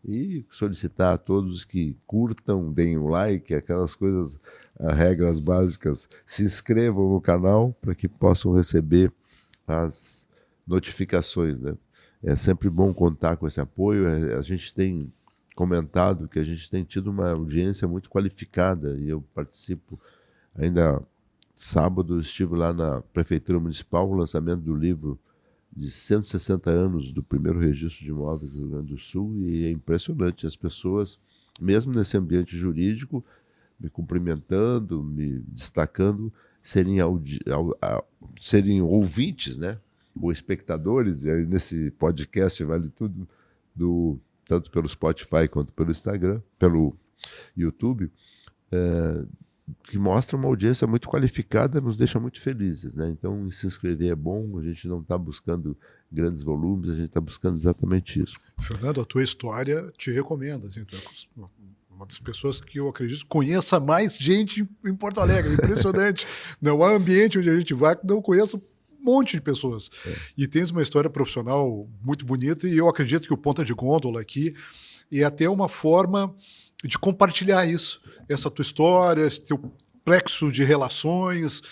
E solicitar a todos que curtam, deem um like, aquelas coisas, regras básicas, se inscrevam no canal para que possam receber as notificações, né? É sempre bom contar com esse apoio. A gente tem comentado que a gente tem tido uma audiência muito qualificada e eu participo. Ainda sábado estive lá na Prefeitura Municipal, o lançamento do livro de 160 anos do primeiro registro de imóveis do Rio Grande do Sul, e é impressionante as pessoas, mesmo nesse ambiente jurídico, me cumprimentando, me destacando, serem serem ouvintes, né? Ou espectadores, e aí nesse podcast vale tudo, tanto pelo Spotify quanto pelo Instagram, pelo YouTube, que mostra uma audiência muito qualificada, nos deixa muito felizes, né? Então, se inscrever é bom, a gente não está buscando grandes volumes, a gente está buscando exatamente isso. Fernando, a tua história te recomenda, assim, tu é uma das pessoas que eu acredito conheça mais gente em Porto Alegre, é impressionante. Não há ambiente onde a gente vai que não conheça um monte de pessoas. E tens uma história profissional muito bonita, e eu acredito que o Ponta de Gôndola aqui é até uma forma de compartilhar isso, essa tua história, esse teu plexo de relações,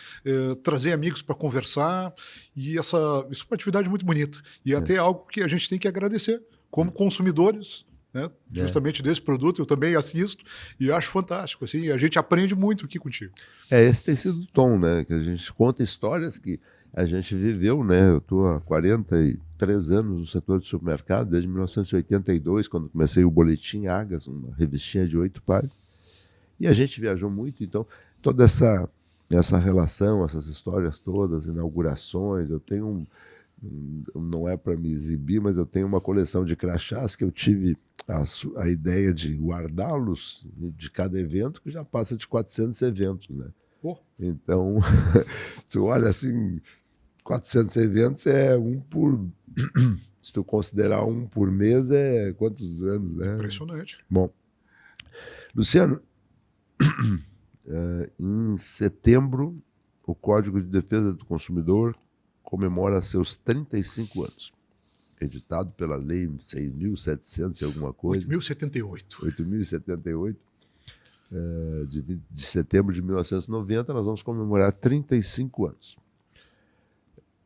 trazer amigos para conversar, e isso é uma atividade muito bonita, e até algo que a gente tem que agradecer, como consumidores, né, justamente desse produto. Eu também assisto e acho fantástico, assim, a gente aprende muito aqui contigo. Esse tem sido o tom, né, que a gente conta histórias que a gente viveu, né? Eu estou há 43 anos no setor de supermercado, desde 1982, quando comecei o Boletim Agas, uma revistinha de 8 páginas. E a gente viajou muito, então toda essa relação, essas histórias todas, inaugurações, eu tenho não é para me exibir, mas eu tenho uma coleção de crachás que eu tive a ideia de guardá-los de cada evento, que já passa de 400 eventos, né? Então, tu olha assim, 400 eventos é um por... Se tu considerar um por mês, é quantos anos, né? Impressionante. Bom, Luciano, em setembro, o Código de Defesa do Consumidor comemora seus 35 anos. Editado pela Lei 6.700 e alguma coisa. 8.078. 8.078. de setembro de 1990, nós vamos comemorar 35 anos.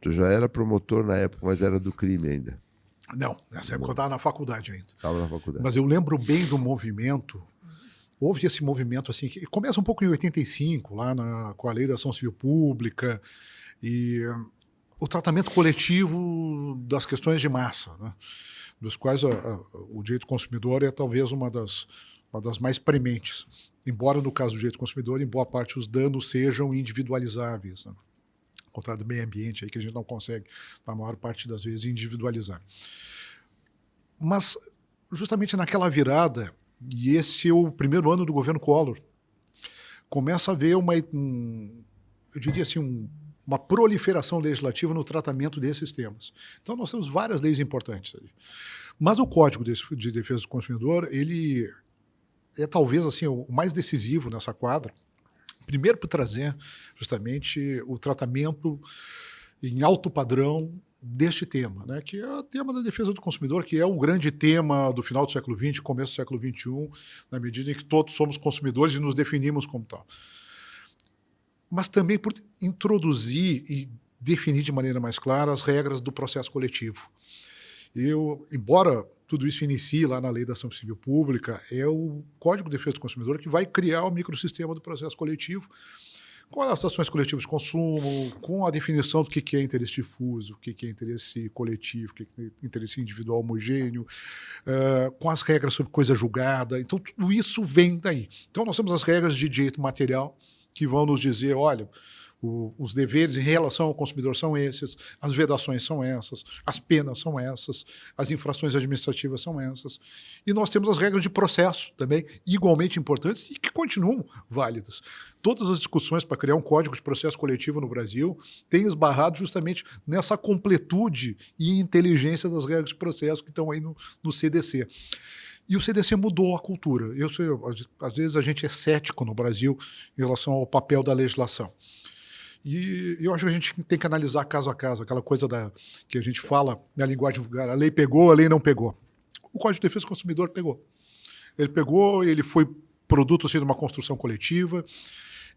Tu já era promotor na época, mas era do crime ainda. Não, nessa época eu estava na faculdade ainda. Estava na faculdade. Mas eu lembro bem do movimento. Houve esse movimento assim, que começa um pouco em 85, lá com a Lei da Ação Civil Pública, e o tratamento coletivo das questões de massa, né? Dos quais o direito do consumidor é talvez uma das mais prementes. Embora no caso do direito do consumidor, em boa parte, os danos sejam individualizáveis, né? Ao contrário do meio ambiente, aí, que a gente não consegue, na maior parte das vezes, individualizar. Mas, justamente naquela virada, e esse é o primeiro ano do governo Collor, começa a haver eu diria assim, uma proliferação legislativa no tratamento desses temas. Então, nós temos várias leis importantes ali. Mas o Código de Defesa do Consumidor, ele é talvez assim, o mais decisivo nessa quadra, primeiro por trazer justamente o tratamento em alto padrão deste tema, né, que é o tema da defesa do consumidor, que é o grande tema do final do século XX, começo do século XXI, na medida em que todos somos consumidores e nos definimos como tal. Mas também por introduzir e definir de maneira mais clara as regras do processo coletivo. Embora tudo isso inicie lá na Lei da Ação Civil Pública, é o Código de Defesa do Consumidor que vai criar o microsistema do processo coletivo, com as ações coletivas de consumo, com a definição do que é interesse difuso, o que é interesse coletivo, o que é interesse individual homogêneo, com as regras sobre coisa julgada. Então, tudo isso vem daí. Então, nós temos as regras de direito material que vão nos dizer, olha, os deveres em relação ao consumidor são esses, as vedações são essas, as penas são essas, as infrações administrativas são essas. E nós temos as regras de processo também, igualmente importantes e que continuam válidas. Todas as discussões para criar um código de processo coletivo no Brasil têm esbarrado justamente nessa completude e inteligência das regras de processo que estão aí no CDC. E o CDC mudou a cultura. Às vezes a gente é cético no Brasil em relação ao papel da legislação. E eu acho que a gente tem que analisar caso a caso, aquela coisa que a gente fala na linguagem vulgar, a lei pegou, a lei não pegou. O Código de Defesa do Consumidor pegou. Ele pegou, ele foi produto assim, de uma construção coletiva,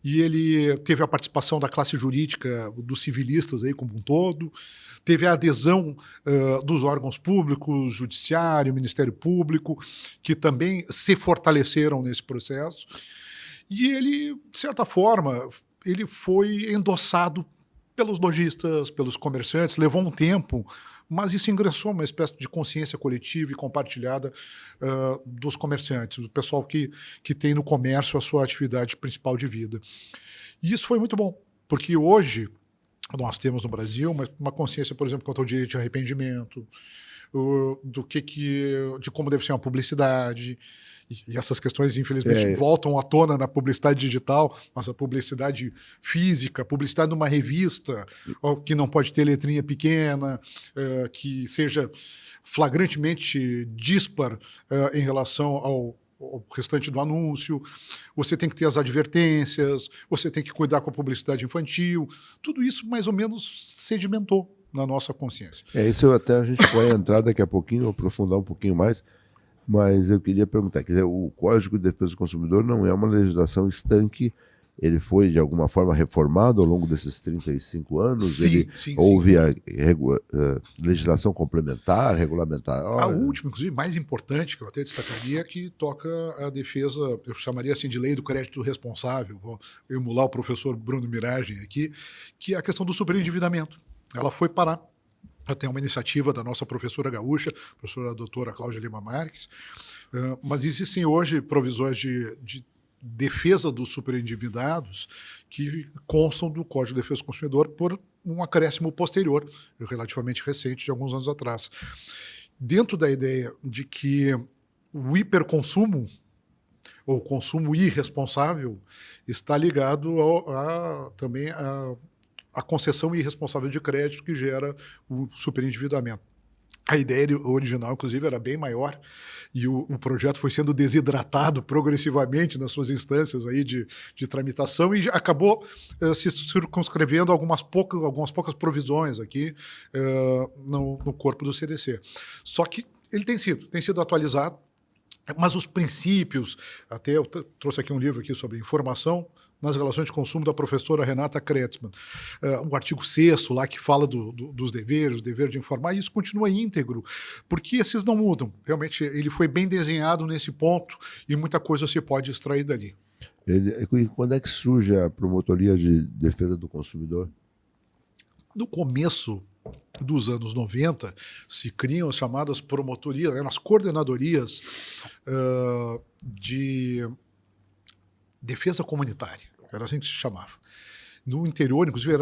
e ele teve a participação da classe jurídica, dos civilistas aí como um todo, teve a adesão dos órgãos públicos, judiciário, Ministério Público, que também se fortaleceram nesse processo, e ele, de certa forma, ele foi endossado pelos lojistas, pelos comerciantes, levou um tempo, mas isso ingressou uma espécie de consciência coletiva e compartilhada dos comerciantes, do pessoal que tem no comércio a sua atividade principal de vida. E isso foi muito bom, porque hoje nós temos no Brasil uma consciência, por exemplo, quanto ao direito de arrependimento, de como deve ser uma publicidade, e essas questões, infelizmente, voltam à tona na publicidade digital, mas a publicidade física, publicidade numa revista, que não pode ter letrinha pequena, que seja flagrantemente dispar em relação ao restante do anúncio, você tem que ter as advertências, você tem que cuidar com a publicidade infantil, tudo isso mais ou menos sedimentou na nossa consciência. Isso até a gente vai entrar daqui a pouquinho, aprofundar um pouquinho mais, mas eu queria perguntar, quer dizer, o Código de Defesa do Consumidor não é uma legislação estanque, ele foi de alguma forma reformado ao longo desses 35 anos? Sim. Houve a legislação complementar, regulamentar? A última, inclusive, mais importante, que eu até destacaria, que toca a defesa, eu chamaria assim de lei do crédito responsável, vou emular o professor Bruno Miragem aqui, que é a questão do superendividamento. Ela foi parar. Tem uma iniciativa da nossa professora gaúcha, professora doutora Cláudia Lima Marques, mas existem hoje provisões de defesa dos superendividados que constam do Código de Defesa do Consumidor por um acréscimo posterior, relativamente recente, de alguns anos atrás. Dentro da ideia de que o hiperconsumo, ou consumo irresponsável, está ligado também a concessão irresponsável de crédito que gera o superendividamento. A ideia original, inclusive, era bem maior e o projeto foi sendo desidratado progressivamente nas suas instâncias aí de tramitação e acabou se circunscrevendo algumas poucas provisões aqui no corpo do CDC. Só que ele tem sido atualizado. Mas os princípios, até eu trouxe aqui um livro aqui sobre informação nas relações de consumo da professora Renata Kretzmann, um artigo 6º lá que fala dos deveres, o dever de informar, e isso continua íntegro, porque esses não mudam. Realmente ele foi bem desenhado nesse ponto e muita coisa se pode extrair dali. Quando é que surge a promotoria de defesa do consumidor? No começo dos anos 90, se criam as chamadas promotorias, as coordenadorias de defesa comunitária, era assim que se chamava. No interior, inclusive,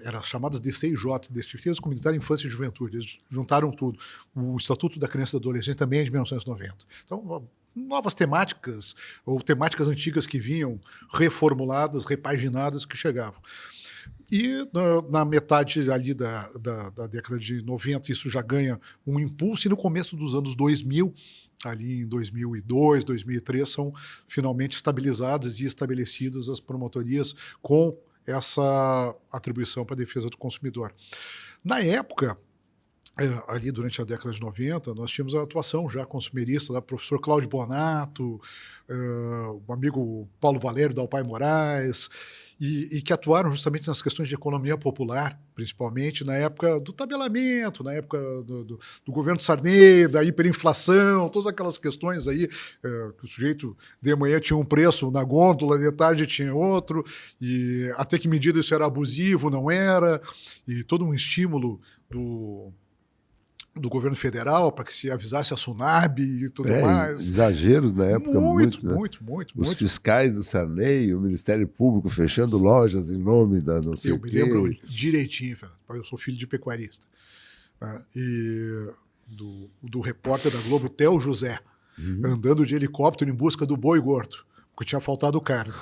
eram chamadas DCIJ, Defesa Comunitária, Infância e Juventude. Eles juntaram tudo. O Estatuto da Criança e do Adolescente também é de 1990. Então, novas temáticas, ou temáticas antigas que vinham reformuladas, repaginadas, que chegavam. E na metade ali da década de 90, isso já ganha um impulso, e no começo dos anos 2000, ali em 2002, 2003, são finalmente estabilizadas e estabelecidas as promotorias com essa atribuição para a defesa do consumidor. Na época, ali durante a década de 90, nós tínhamos a atuação já consumerista do professor Cláudio Bonato, o amigo Paulo Valério Dalpai Moraes, e que atuaram justamente nas questões de economia popular, principalmente na época do tabelamento, na época do governo Sarney, da hiperinflação, todas aquelas questões aí, que o sujeito de manhã tinha um preço na gôndola, de tarde tinha outro, e até que medida isso era abusivo, não era, e todo um estímulo do governo federal para que se avisasse a Sunab e tudo mais. Exageros na época. Muito. Os fiscais do Sarney, o Ministério Público fechando lojas em nome da não sei o quê. Eu me lembro direitinho, eu sou filho de pecuarista. E do repórter da Globo, Theo José, andando de helicóptero em busca do boi gordo, porque tinha faltado carne.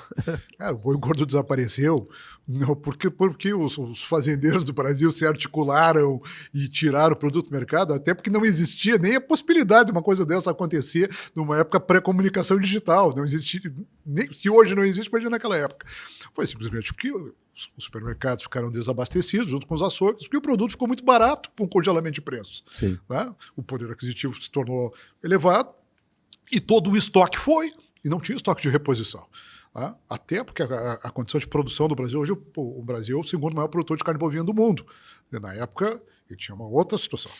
O boi gordo desapareceu, não, porque os fazendeiros do Brasil se articularam e tiraram o produto do mercado, até porque não existia nem a possibilidade de uma coisa dessa acontecer numa época pré-comunicação digital. Não existia, nem que hoje não existe, mas naquela época. Foi simplesmente porque os supermercados ficaram desabastecidos junto com os açougues, porque o produto ficou muito barato com o congelamento de preços. Sim. Né? O poder aquisitivo se tornou elevado e todo o estoque foi. E não tinha estoque de reposição. Tá? Até porque a condição de produção do Brasil, hoje o Brasil é o segundo maior produtor de carne bovina do mundo. E na época, ele tinha uma outra situação.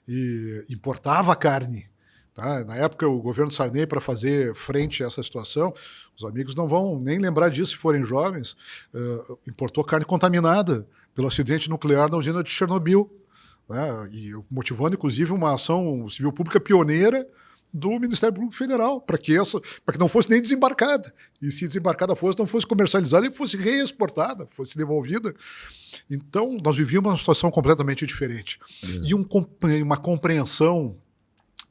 E importava carne. Tá? Na época, o governo Sarney, para fazer frente a essa situação, os amigos não vão nem lembrar disso se forem jovens, importou carne contaminada pelo acidente nuclear na usina de Chernobyl. Né? E motivando, inclusive, uma ação civil pública pioneira do Ministério Público Federal, para que não fosse nem desembarcada. E se desembarcada fosse, não fosse comercializada e fosse reexportada, fosse devolvida. Então, nós vivíamos uma situação completamente diferente. E uma compreensão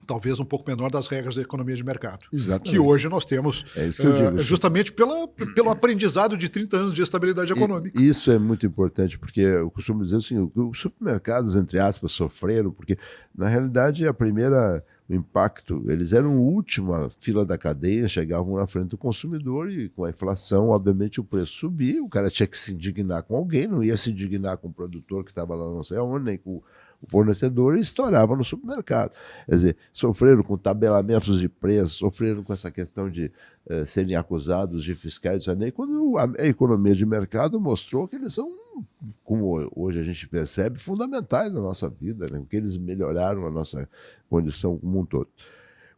talvez um pouco menor das regras da economia de mercado. Exatamente. Que hoje nós temos, é isso que eu digo, justamente pelo aprendizado de 30 anos de estabilidade econômica. Isso é muito importante, porque eu costumo dizer assim, os supermercados, entre aspas, sofreram, porque, na realidade, o impacto, eles eram a última fila da cadeia, chegavam na frente do consumidor e com a inflação, obviamente, o preço subia, o cara tinha que se indignar com alguém, não ia se indignar com o produtor que estava lá não sei aonde, nem com o fornecedor, e estourava no supermercado. Quer dizer, sofreram com tabelamentos de preços, sofreram com essa questão de serem acusados de fiscais, quando a economia de mercado mostrou que eles são, como hoje a gente percebe, fundamentais na nossa vida, né? Porque eles melhoraram a nossa condição como um todo.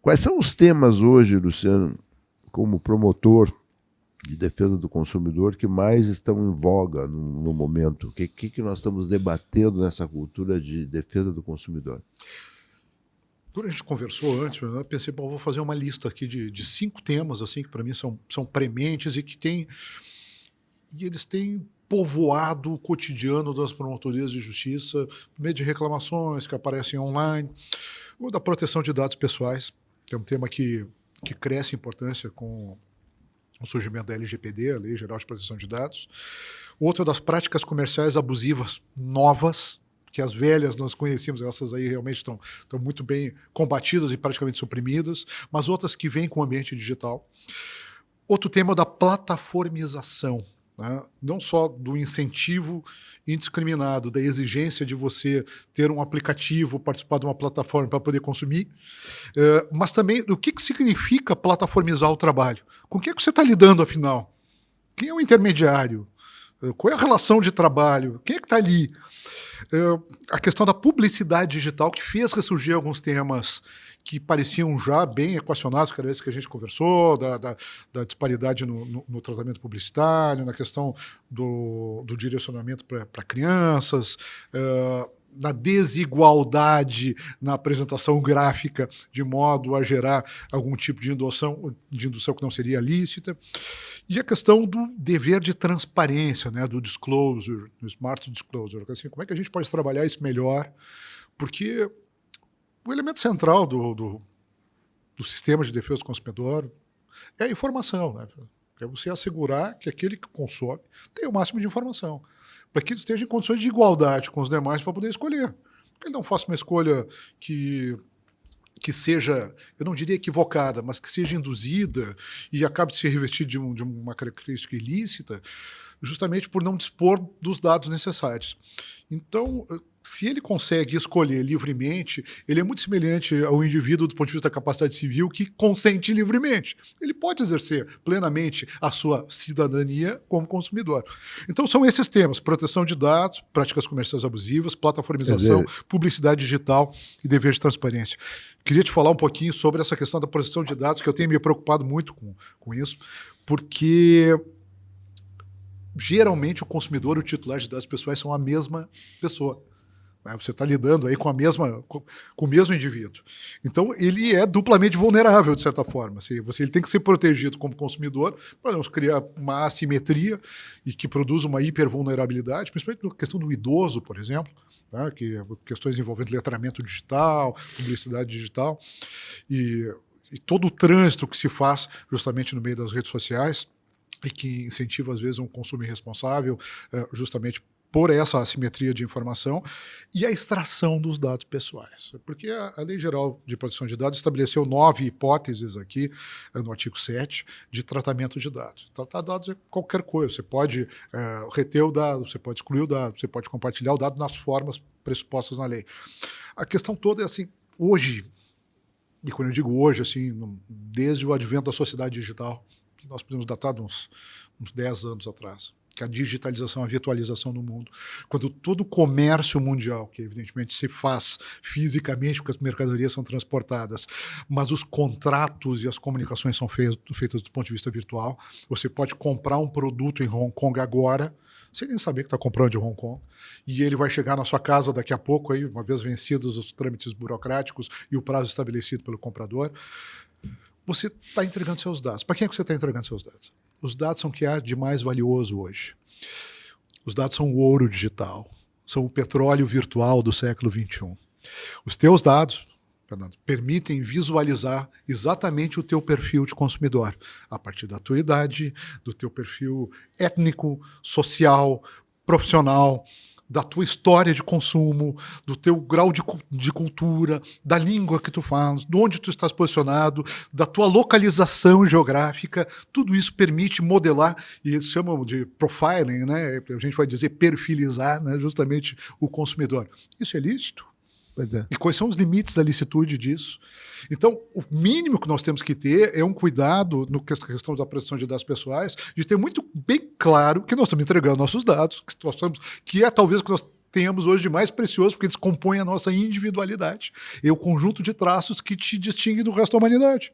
Quais são os temas hoje, Luciano, como promotor de defesa do consumidor, que mais estão em voga no momento? O que nós estamos debatendo nessa cultura de defesa do consumidor? Quando a gente conversou antes, eu pensei, bom, vou fazer uma lista aqui de 5 temas assim, que para mim são prementes e eles têm povoado o cotidiano das promotorias de justiça, por meio de reclamações que aparecem online, ou da proteção de dados pessoais, que é um tema que cresce em importância com o surgimento da LGPD, a Lei Geral de Proteção de Dados. Outro das práticas comerciais abusivas novas, que as velhas nós conhecemos, essas aí realmente estão muito bem combatidas e praticamente suprimidas, mas outras que vêm com o ambiente digital. Outro tema é da plataformização né? Não só do incentivo indiscriminado, da exigência de você ter um aplicativo, participar de uma plataforma para poder consumir, mas também do que significa plataformizar o trabalho. Com o que você está lidando, afinal? Quem é o intermediário? Qual é a relação de trabalho? Quem é que está ali? A questão da publicidade digital, que fez ressurgir alguns temas que pareciam já bem equacionados, que era isso que a gente conversou, da disparidade no tratamento publicitário, na questão do direcionamento para crianças, na desigualdade na apresentação gráfica, de modo a gerar algum tipo de indução que não seria lícita. E a questão do dever de transparência, né, do disclosure, do smart disclosure. Assim, como é que a gente pode trabalhar isso melhor? Porque o elemento central do sistema de defesa do consumidor é a informação, né? É você assegurar que aquele que consome tem o máximo de informação, para que ele esteja em condições de igualdade com os demais para poder escolher. Que ele não faça uma escolha que seja, eu não diria equivocada, mas que seja induzida e acabe de se revestir de uma característica ilícita, justamente por não dispor dos dados necessários. Então, se ele consegue escolher livremente, ele é muito semelhante ao indivíduo do ponto de vista da capacidade civil que consente livremente. Ele pode exercer plenamente a sua cidadania como consumidor. Então são esses temas: proteção de dados, práticas comerciais abusivas, plataformização, publicidade digital e dever de transparência. Queria te falar um pouquinho sobre essa questão da proteção de dados, que eu tenho me preocupado muito com isso, porque geralmente o consumidor e o titular de dados pessoais são a mesma pessoa. Você está lidando aí com o mesmo indivíduo. Então, ele é duplamente vulnerável, de certa forma. Ele tem que ser protegido como consumidor para não criar uma assimetria e que produza uma hipervulnerabilidade, principalmente na questão do idoso, por exemplo, tá? Questões envolvendo letramento digital, publicidade digital e todo o trânsito que se faz justamente no meio das redes sociais e que incentiva, às vezes, um consumo irresponsável, justamente por essa assimetria de informação e a extração dos dados pessoais. Porque a Lei Geral de Proteção de Dados estabeleceu 9 hipóteses aqui, no artigo 7, de tratamento de dados. Tratar dados é qualquer coisa. Você pode reter o dado, você pode excluir o dado, você pode compartilhar o dado nas formas pressupostas na lei. A questão toda é assim, hoje, e quando eu digo hoje, assim, desde o advento da sociedade digital, que nós podemos datar de uns 10 anos atrás, que a digitalização, a virtualização no mundo, quando todo o comércio mundial, que evidentemente se faz fisicamente, porque as mercadorias são transportadas, mas os contratos e as comunicações são feitas do ponto de vista virtual. Você pode comprar um produto em Hong Kong agora, sem nem saber que está comprando de Hong Kong, e ele vai chegar na sua casa daqui a pouco, aí, uma vez vencidos os trâmites burocráticos e o prazo estabelecido pelo comprador. Você está entregando seus dados. Para quem é que você está entregando seus dados? Os dados são o que há de mais valioso hoje. Os dados são o ouro digital, são o petróleo virtual do século XXI. Os teus dados, Fernando, permitem visualizar exatamente o teu perfil de consumidor, a partir da tua idade, do teu perfil étnico, social, profissional, da tua história de consumo, do teu grau de cultura, da língua que tu falas, de onde tu estás posicionado, da tua localização geográfica. Tudo isso permite modelar, e eles chamam de profiling, né? A gente vai dizer perfilizar, né? Justamente o consumidor. Isso é lícito? E quais são os limites da licitude disso? Então, o mínimo que nós temos que ter é um cuidado na questão da proteção de dados pessoais, de ter muito bem claro que nós estamos entregando nossos dados, que é talvez o que nós tenhamos hoje de mais precioso, porque eles compõem a nossa individualidade. É o conjunto de traços que te distingue do resto da humanidade.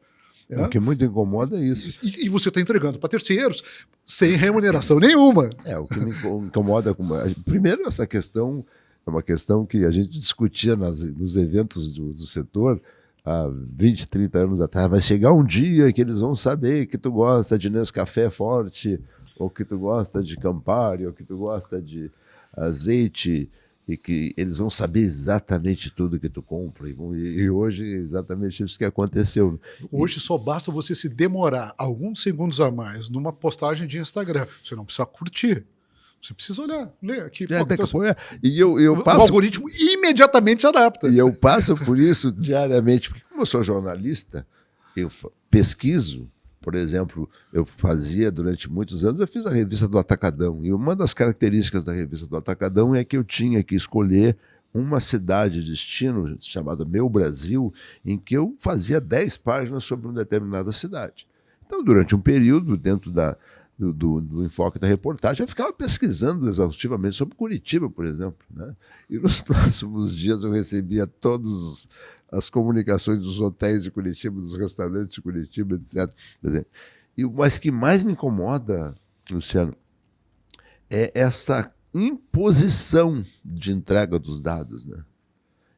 O que muito incomoda é isso. E você está entregando para terceiros sem remuneração nenhuma. O que me incomoda... Primeiro, essa questão... É uma questão que a gente discutia nos eventos do setor há 20, 30 anos atrás. Vai chegar um dia que eles vão saber que tu gosta de Nescafé forte, ou que tu gosta de Campari, ou que tu gosta de azeite, e que eles vão saber exatamente tudo que tu compra. E hoje é exatamente isso que aconteceu. Hoje só basta você se demorar alguns segundos a mais numa postagem de Instagram. Você não precisa curtir. Você precisa olhar, ler aqui. E eu passo... O algoritmo imediatamente se adapta. E eu passo por isso diariamente, porque como eu sou jornalista, eu pesquiso Por exemplo, eu fazia durante muitos anos, eu fiz a revista do Atacadão. E uma das características da revista do Atacadão é que eu tinha que escolher uma cidade destino, chamada Meu Brasil, em que eu fazia 10 páginas sobre uma determinada cidade. Então, durante um período, dentro do enfoque da reportagem, eu ficava pesquisando exaustivamente sobre Curitiba, por exemplo, né? E nos próximos dias eu recebia todas as comunicações dos hotéis de Curitiba, dos restaurantes de Curitiba, etc. Mas o que mais me incomoda, Luciano, é essa imposição de entrega dos dados, né?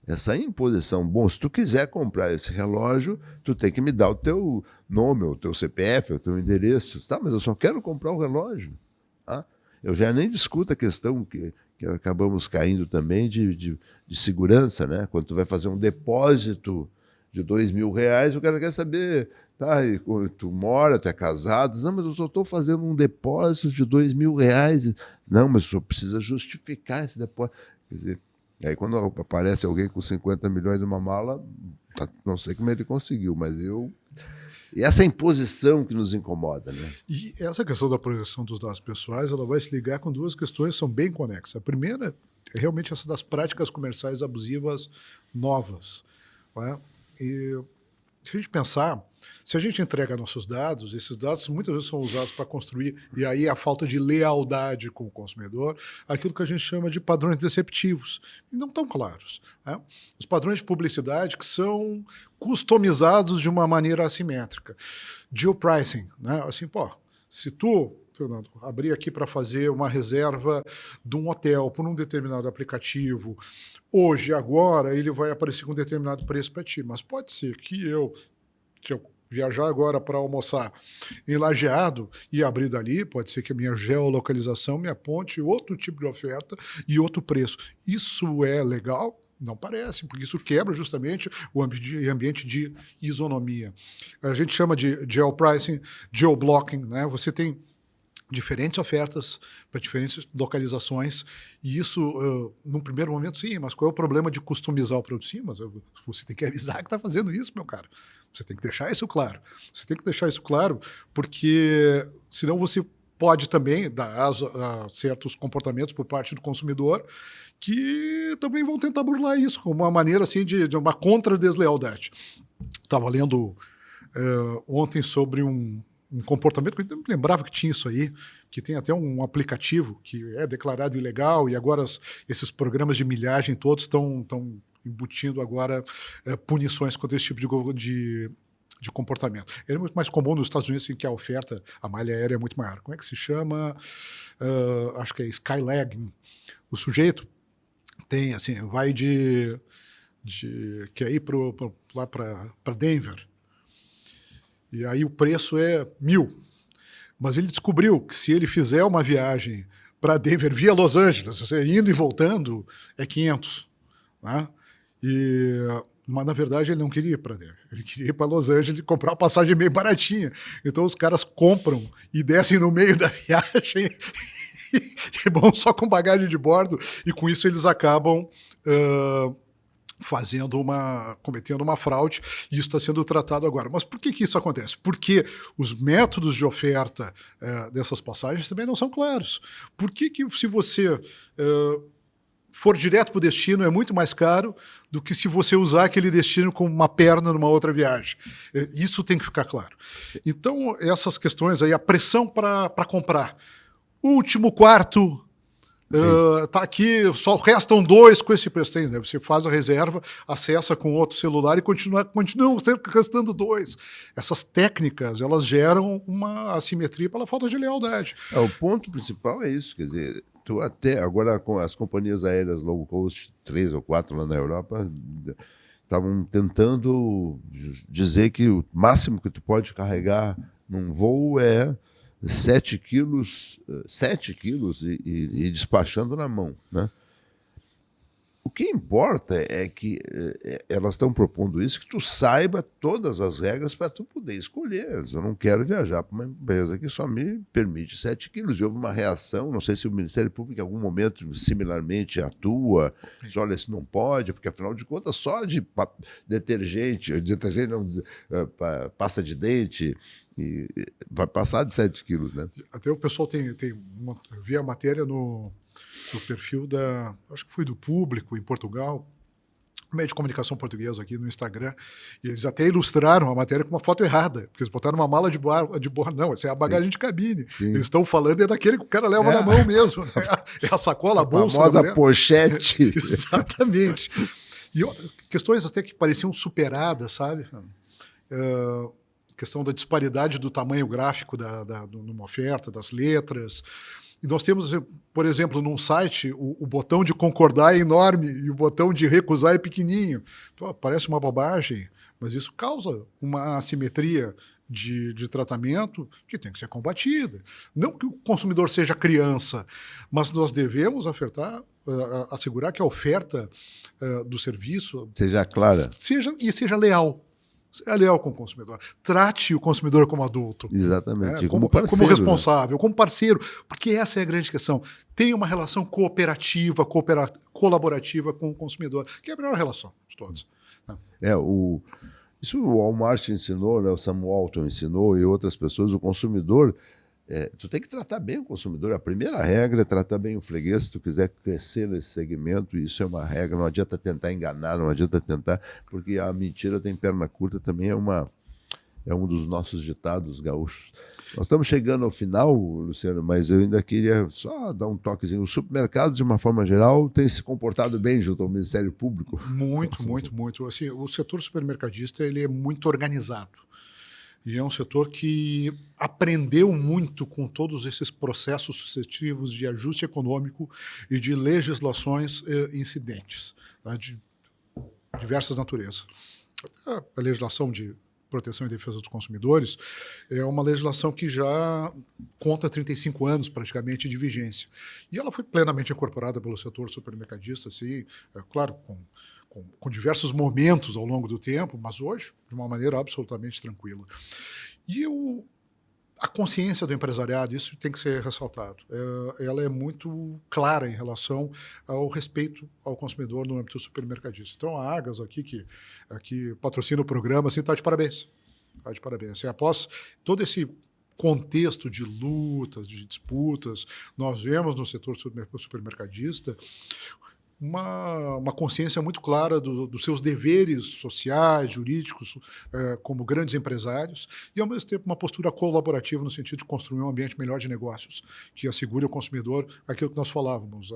Essa imposição. Bom, se tu quiser comprar esse relógio, tu tem que me dar o teu nome, o teu CPF, o teu endereço. Tá, mas eu só quero comprar o relógio. Tá? Eu já nem discuto a questão que acabamos caindo também de segurança, né? Quando tu vai fazer um depósito de R$2.000, o cara quer saber, tá, e tu mora, tu é casado, não, mas eu só estou fazendo um depósito de R$2.000. Não, mas o senhor precisa justificar esse depósito. Quer dizer, aí quando aparece alguém com 50 milhões numa mala, não sei como ele conseguiu, mas eu... E essa imposição que nos incomoda, né? E essa questão da proteção dos dados pessoais, ela vai se ligar com duas questões que são bem conexas. A primeira é realmente essa das práticas comerciais abusivas novas, né? E se a gente pensar, se a gente entrega nossos dados, esses dados muitas vezes são usados para construir, e aí a falta de lealdade com o consumidor, aquilo que a gente chama de padrões deceptivos, e não tão claros, né? Os padrões de publicidade que são customizados de uma maneira assimétrica. Geopricing, né? Assim, pô, se tu, Fernando, abrir aqui para fazer uma reserva de um hotel por um determinado aplicativo, hoje, agora, ele vai aparecer com um determinado preço para ti, mas pode ser que se eu viajar agora para almoçar em Lajeado e abrir dali, pode ser que a minha geolocalização me aponte outro tipo de oferta e outro preço. Isso é legal? Não parece, porque isso quebra justamente o ambiente de isonomia. A gente chama de geopricing, geoblocking, né? Você tem diferentes ofertas para diferentes localizações, e isso, num primeiro momento, sim, mas qual é o problema de customizar o produto? Sim, mas você tem que avisar que está fazendo isso, meu cara. Você tem que deixar isso claro. Você tem que deixar isso claro, porque senão você pode também dar a certos comportamentos por parte do consumidor que também vão tentar burlar isso, como uma maneira assim, de uma contra-deslealdade. Estava lendo ontem sobre um comportamento que eu não lembrava que tinha isso aí, que tem até um aplicativo que é declarado ilegal, e agora esses programas de milhagem todos estão embutindo agora punições contra esse tipo de comportamento. É muito mais comum nos Estados Unidos, em que a oferta, a malha aérea é muito maior. Como é que se chama? Acho que é Skylagging. O sujeito tem, assim, vai quer ir lá para Denver, e aí o preço é 1.000. Mas ele descobriu que se ele fizer uma viagem para Denver via Los Angeles, você indo e voltando, é 500. Né? Mas, na verdade, ele não queria ir para Denver. Ele queria ir para Los Angeles e comprar uma passagem meio baratinha. Então, os caras compram e descem no meio da viagem e vão só com bagagem de bordo. E, com isso, eles acabam cometendo uma fraude, e isso está sendo tratado agora. Mas por que isso acontece? Porque os métodos de oferta dessas passagens também não são claros. Por que se você for direto para o destino é muito mais caro do que se você usar aquele destino como uma perna numa outra viagem? Isso tem que ficar claro. Então, essas questões aí, a pressão para comprar. Último quarto... tá aqui, só restam 2 com esse preço. Né? Você faz a reserva, acessa com outro celular e continuam restando 2. Essas técnicas, elas geram uma assimetria pela falta de lealdade. O ponto principal é isso, quer dizer, tu até agora com as companhias aéreas low cost, 3 ou 4 lá na Europa, estavam tentando dizer que o máximo que tu pode carregar num voo é 7 quilos e despachando na mão, né? O que importa é que elas estão propondo isso, que tu saiba todas as regras para tu poder escolher. Eu não quero viajar para uma empresa que só me permite 7 quilos. E houve uma reação, não sei se o Ministério Público em algum momento similarmente atua, diz, olha, isso não pode, porque afinal de contas só de detergente não, pasta de dente, E vai passar de 7 quilos, né? Até o pessoal eu vi a matéria no perfil acho que foi do Público, em Portugal, meio de comunicação portuguesa aqui no Instagram, e eles até ilustraram a matéria com uma foto errada, porque eles botaram uma mala de bordo. Não, essa é a bagagem de cabine. Sim. Eles estão falando é daquele que o cara leva na mão mesmo. Né? É a sacola, a bolsa. A famosa pochete. Exatamente. E questões até que pareciam superadas, sabe? Questão da disparidade do tamanho gráfico numa oferta, das letras. E nós temos, por exemplo, num site, o botão de concordar é enorme e o botão de recusar é pequenininho. Pô, parece uma bobagem, mas isso causa uma assimetria de tratamento que tem que ser combatida. Não que o consumidor seja criança, mas nós devemos assegurar que a oferta do serviço seja clara. Seja leal. É leal com o consumidor. Trate o consumidor como adulto. Exatamente. Como parceiro, como responsável, né? Como parceiro. Porque essa é a grande questão. Tem uma relação cooperativa, colaborativa com o consumidor, que é a melhor relação de todos. Né? Isso o Walmart ensinou, né? O Sam Walton ensinou e outras pessoas. O consumidor, tu tem que tratar bem o consumidor. A primeira regra é tratar bem o freguês. Se tu quiser crescer nesse segmento, isso é uma regra. Não adianta tentar enganar, não adianta tentar, porque a mentira tem perna curta também é um dos nossos ditados gaúchos. Nós estamos chegando ao final, Luciano, mas eu ainda queria só dar um toquezinho. Os supermercados, de uma forma geral, têm se comportado bem junto ao Ministério Público? Muito. Assim, o setor supermercadista ele é muito organizado. E é um setor que aprendeu muito com todos esses processos sucessivos de ajuste econômico e de legislações incidentes, tá, de diversas naturezas. A legislação de proteção e defesa dos consumidores é uma legislação que já conta 35 anos praticamente de vigência. E ela foi plenamente incorporada pelo setor supermercadista, assim, claro, com diversos momentos ao longo do tempo, mas hoje, de uma maneira absolutamente tranquila. E a consciência do empresariado, isso tem que ser ressaltado, ela é muito clara em relação ao respeito ao consumidor no âmbito supermercadista. Então, a Agas aqui, que patrocina o programa, assim, está de parabéns. Está de parabéns. E após todo esse contexto de lutas, de disputas, nós vemos no setor supermercadista uma consciência muito clara dos seus deveres sociais, jurídicos, como grandes empresários, e, ao mesmo tempo, uma postura colaborativa no sentido de construir um ambiente melhor de negócios, que assegure ao consumidor aquilo que nós falávamos,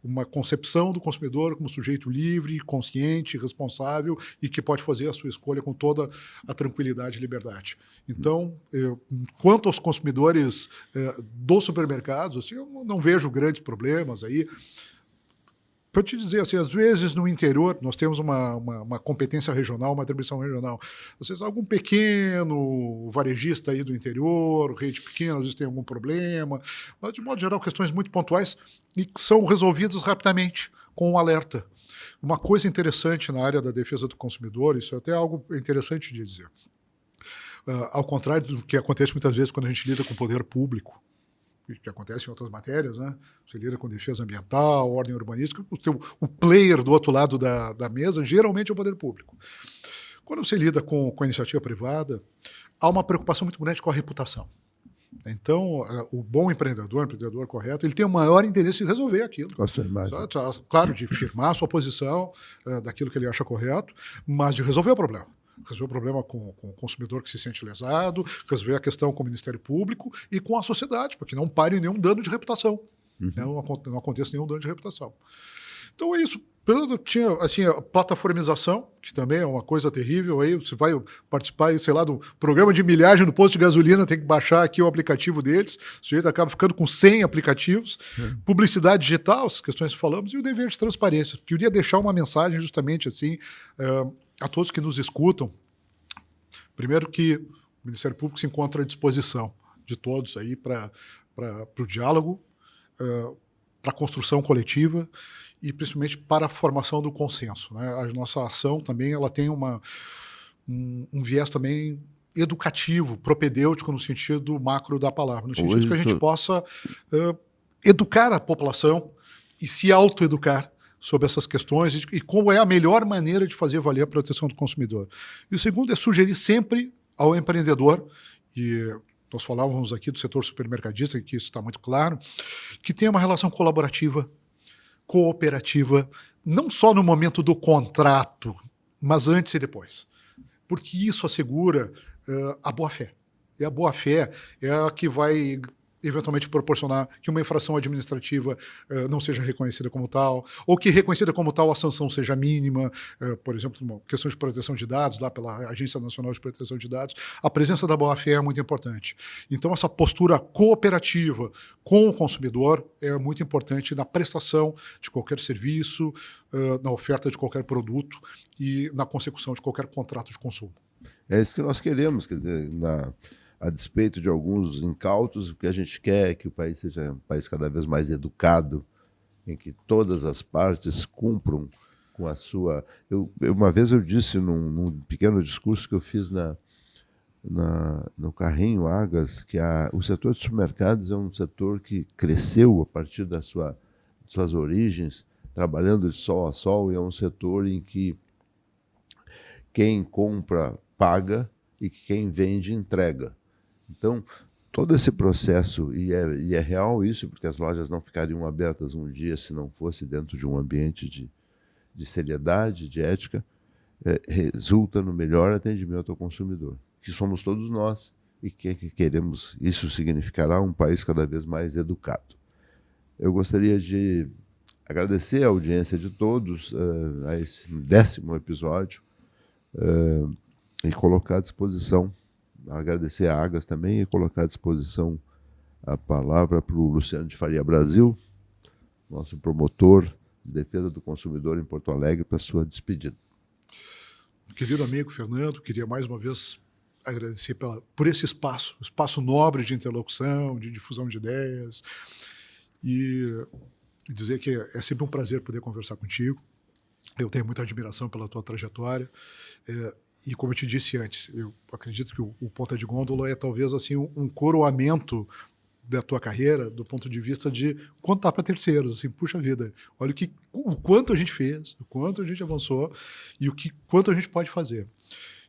uma concepção do consumidor como sujeito livre, consciente, responsável e que pode fazer a sua escolha com toda a tranquilidade e liberdade. Então, quanto aos consumidores dos supermercados, assim, eu não vejo grandes problemas aí. Para te dizer, assim, às vezes no interior nós temos uma competência regional, uma atribuição regional. Às vezes algum pequeno varejista aí do interior, rede pequena, às vezes tem algum problema, mas de modo geral questões muito pontuais e que são resolvidas rapidamente com um alerta. Uma coisa interessante na área da defesa do consumidor, isso é até algo interessante de dizer, ao contrário do que acontece muitas vezes quando a gente lida com o poder público, que acontece em outras matérias, né? Você lida com defesa ambiental, ordem urbanística, o player do outro lado da mesa geralmente é o poder público. Quando você lida com a iniciativa privada, há uma preocupação muito grande com a reputação. Então, o bom empreendedor, o empreendedor correto, ele tem o maior interesse de resolver aquilo. Com a sua imagem. Claro, de firmar a sua posição daquilo que ele acha correto, mas de resolver o problema. Resolver o problema com o consumidor que se sente lesado, resolver a questão com o Ministério Público e com a sociedade, para que não pare nenhum dano de reputação. Não aconteça nenhum dano de reputação. Então é isso. Tinha assim, a plataformização, que também é uma coisa terrível. Aí você vai participar, sei lá, do programa de milhagem do posto de gasolina, tem que baixar aqui o aplicativo deles. O sujeito acaba ficando com 100 aplicativos. Publicidade digital, essas questões que falamos, e o dever de transparência. Queria deixar uma mensagem justamente assim a todos que nos escutam. Primeiro que o Ministério Público se encontra à disposição de todos aí para o diálogo, para a construção coletiva e principalmente para a formação do consenso, né? A nossa ação também ela tem um viés também educativo, propedêutico no sentido macro da palavra, no sentido de que a gente possa educar a população e se autoeducar sobre essas questões e como é a melhor maneira de fazer valer a proteção do consumidor. E o segundo é sugerir sempre ao empreendedor e nós falávamos aqui do setor supermercadista, que isso está muito claro, que tenha uma relação colaborativa, cooperativa, não só no momento do contrato, mas antes e depois. Porque isso assegura a boa-fé. E a boa-fé é a que vai eventualmente proporcionar que uma infração administrativa não seja reconhecida como tal, ou que reconhecida como tal a sanção seja mínima, por exemplo, uma questão de proteção de dados, lá pela Agência Nacional de Proteção de Dados, a presença da boa-fé é muito importante. Então, essa postura cooperativa com o consumidor é muito importante na prestação de qualquer serviço, na oferta de qualquer produto e na consecução de qualquer contrato de consumo. É isso que nós queremos, quer dizer, a despeito de alguns incautos, o que a gente quer é que o país seja um país cada vez mais educado, em que todas as partes cumpram com a sua... Uma vez eu disse num pequeno discurso que eu fiz no Carrinho Agas, que o setor de supermercados é um setor que cresceu a partir de suas origens, trabalhando de sol a sol, e é um setor em que quem compra paga e quem vende entrega. Então, todo esse processo, e é real isso, porque as lojas não ficariam abertas um dia se não fosse dentro de um ambiente de seriedade, de ética, resulta no melhor atendimento ao consumidor, que somos todos nós e que queremos. Isso significará um país cada vez mais educado. Eu gostaria de agradecer a audiência de todos a esse 10º episódio e colocar à disposição, agradecer a Agas também e colocar à disposição a palavra para o Luciano de Faria Brasil, nosso promotor de defesa do consumidor em Porto Alegre, para sua despedida. Querido amigo Fernando, queria mais uma vez agradecer por esse espaço nobre de interlocução, de difusão de ideias, e dizer que é sempre um prazer poder conversar contigo. Eu tenho muita admiração pela tua trajetória. E como eu te disse antes, eu acredito que o Ponta de Gôndola é talvez assim um coroamento da tua carreira do ponto de vista de contar para terceiros, assim, puxa vida, olha o quanto a gente fez, o quanto a gente avançou e quanto a gente pode fazer.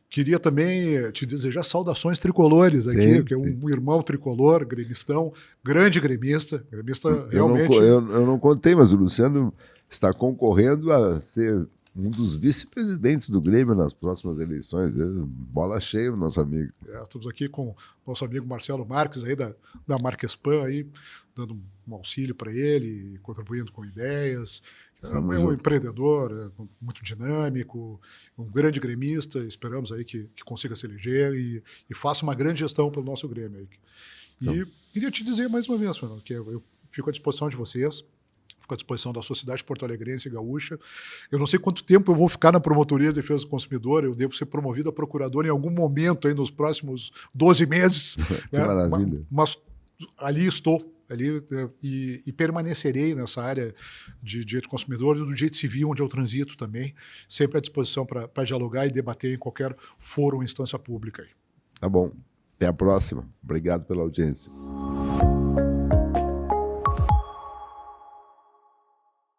Queria também te desejar saudações tricolores aqui, sim, que é sim. Um irmão tricolor, gremistão, grande gremista realmente... Eu não contei, mas o Luciano está concorrendo a ser um dos vice-presidentes do Grêmio nas próximas eleições. Bola cheia, nosso amigo. Estamos aqui com o nosso amigo Marcelo Marques, aí da Marquespan, aí, dando um auxílio para ele, contribuindo com ideias. É um empreendedor, muito dinâmico, um grande gremista. Esperamos aí que consiga se eleger e faça uma grande gestão pelo nosso Grêmio. Aí. E queria te dizer mais uma vez, Fernando, que eu fico à disposição de vocês, fico à disposição da sociedade porto-alegrense e gaúcha. Eu não sei quanto tempo eu vou ficar na Promotoria de Defesa do Consumidor, eu devo ser promovido a procurador em algum momento aí nos próximos 12 meses. Que maravilha. Mas ali estou, e permanecerei nessa área de direito do consumidor e do direito civil, onde eu transito também, sempre à disposição para dialogar e debater em qualquer fórum ou instância pública. Aí. Tá bom. Até a próxima. Obrigado pela audiência.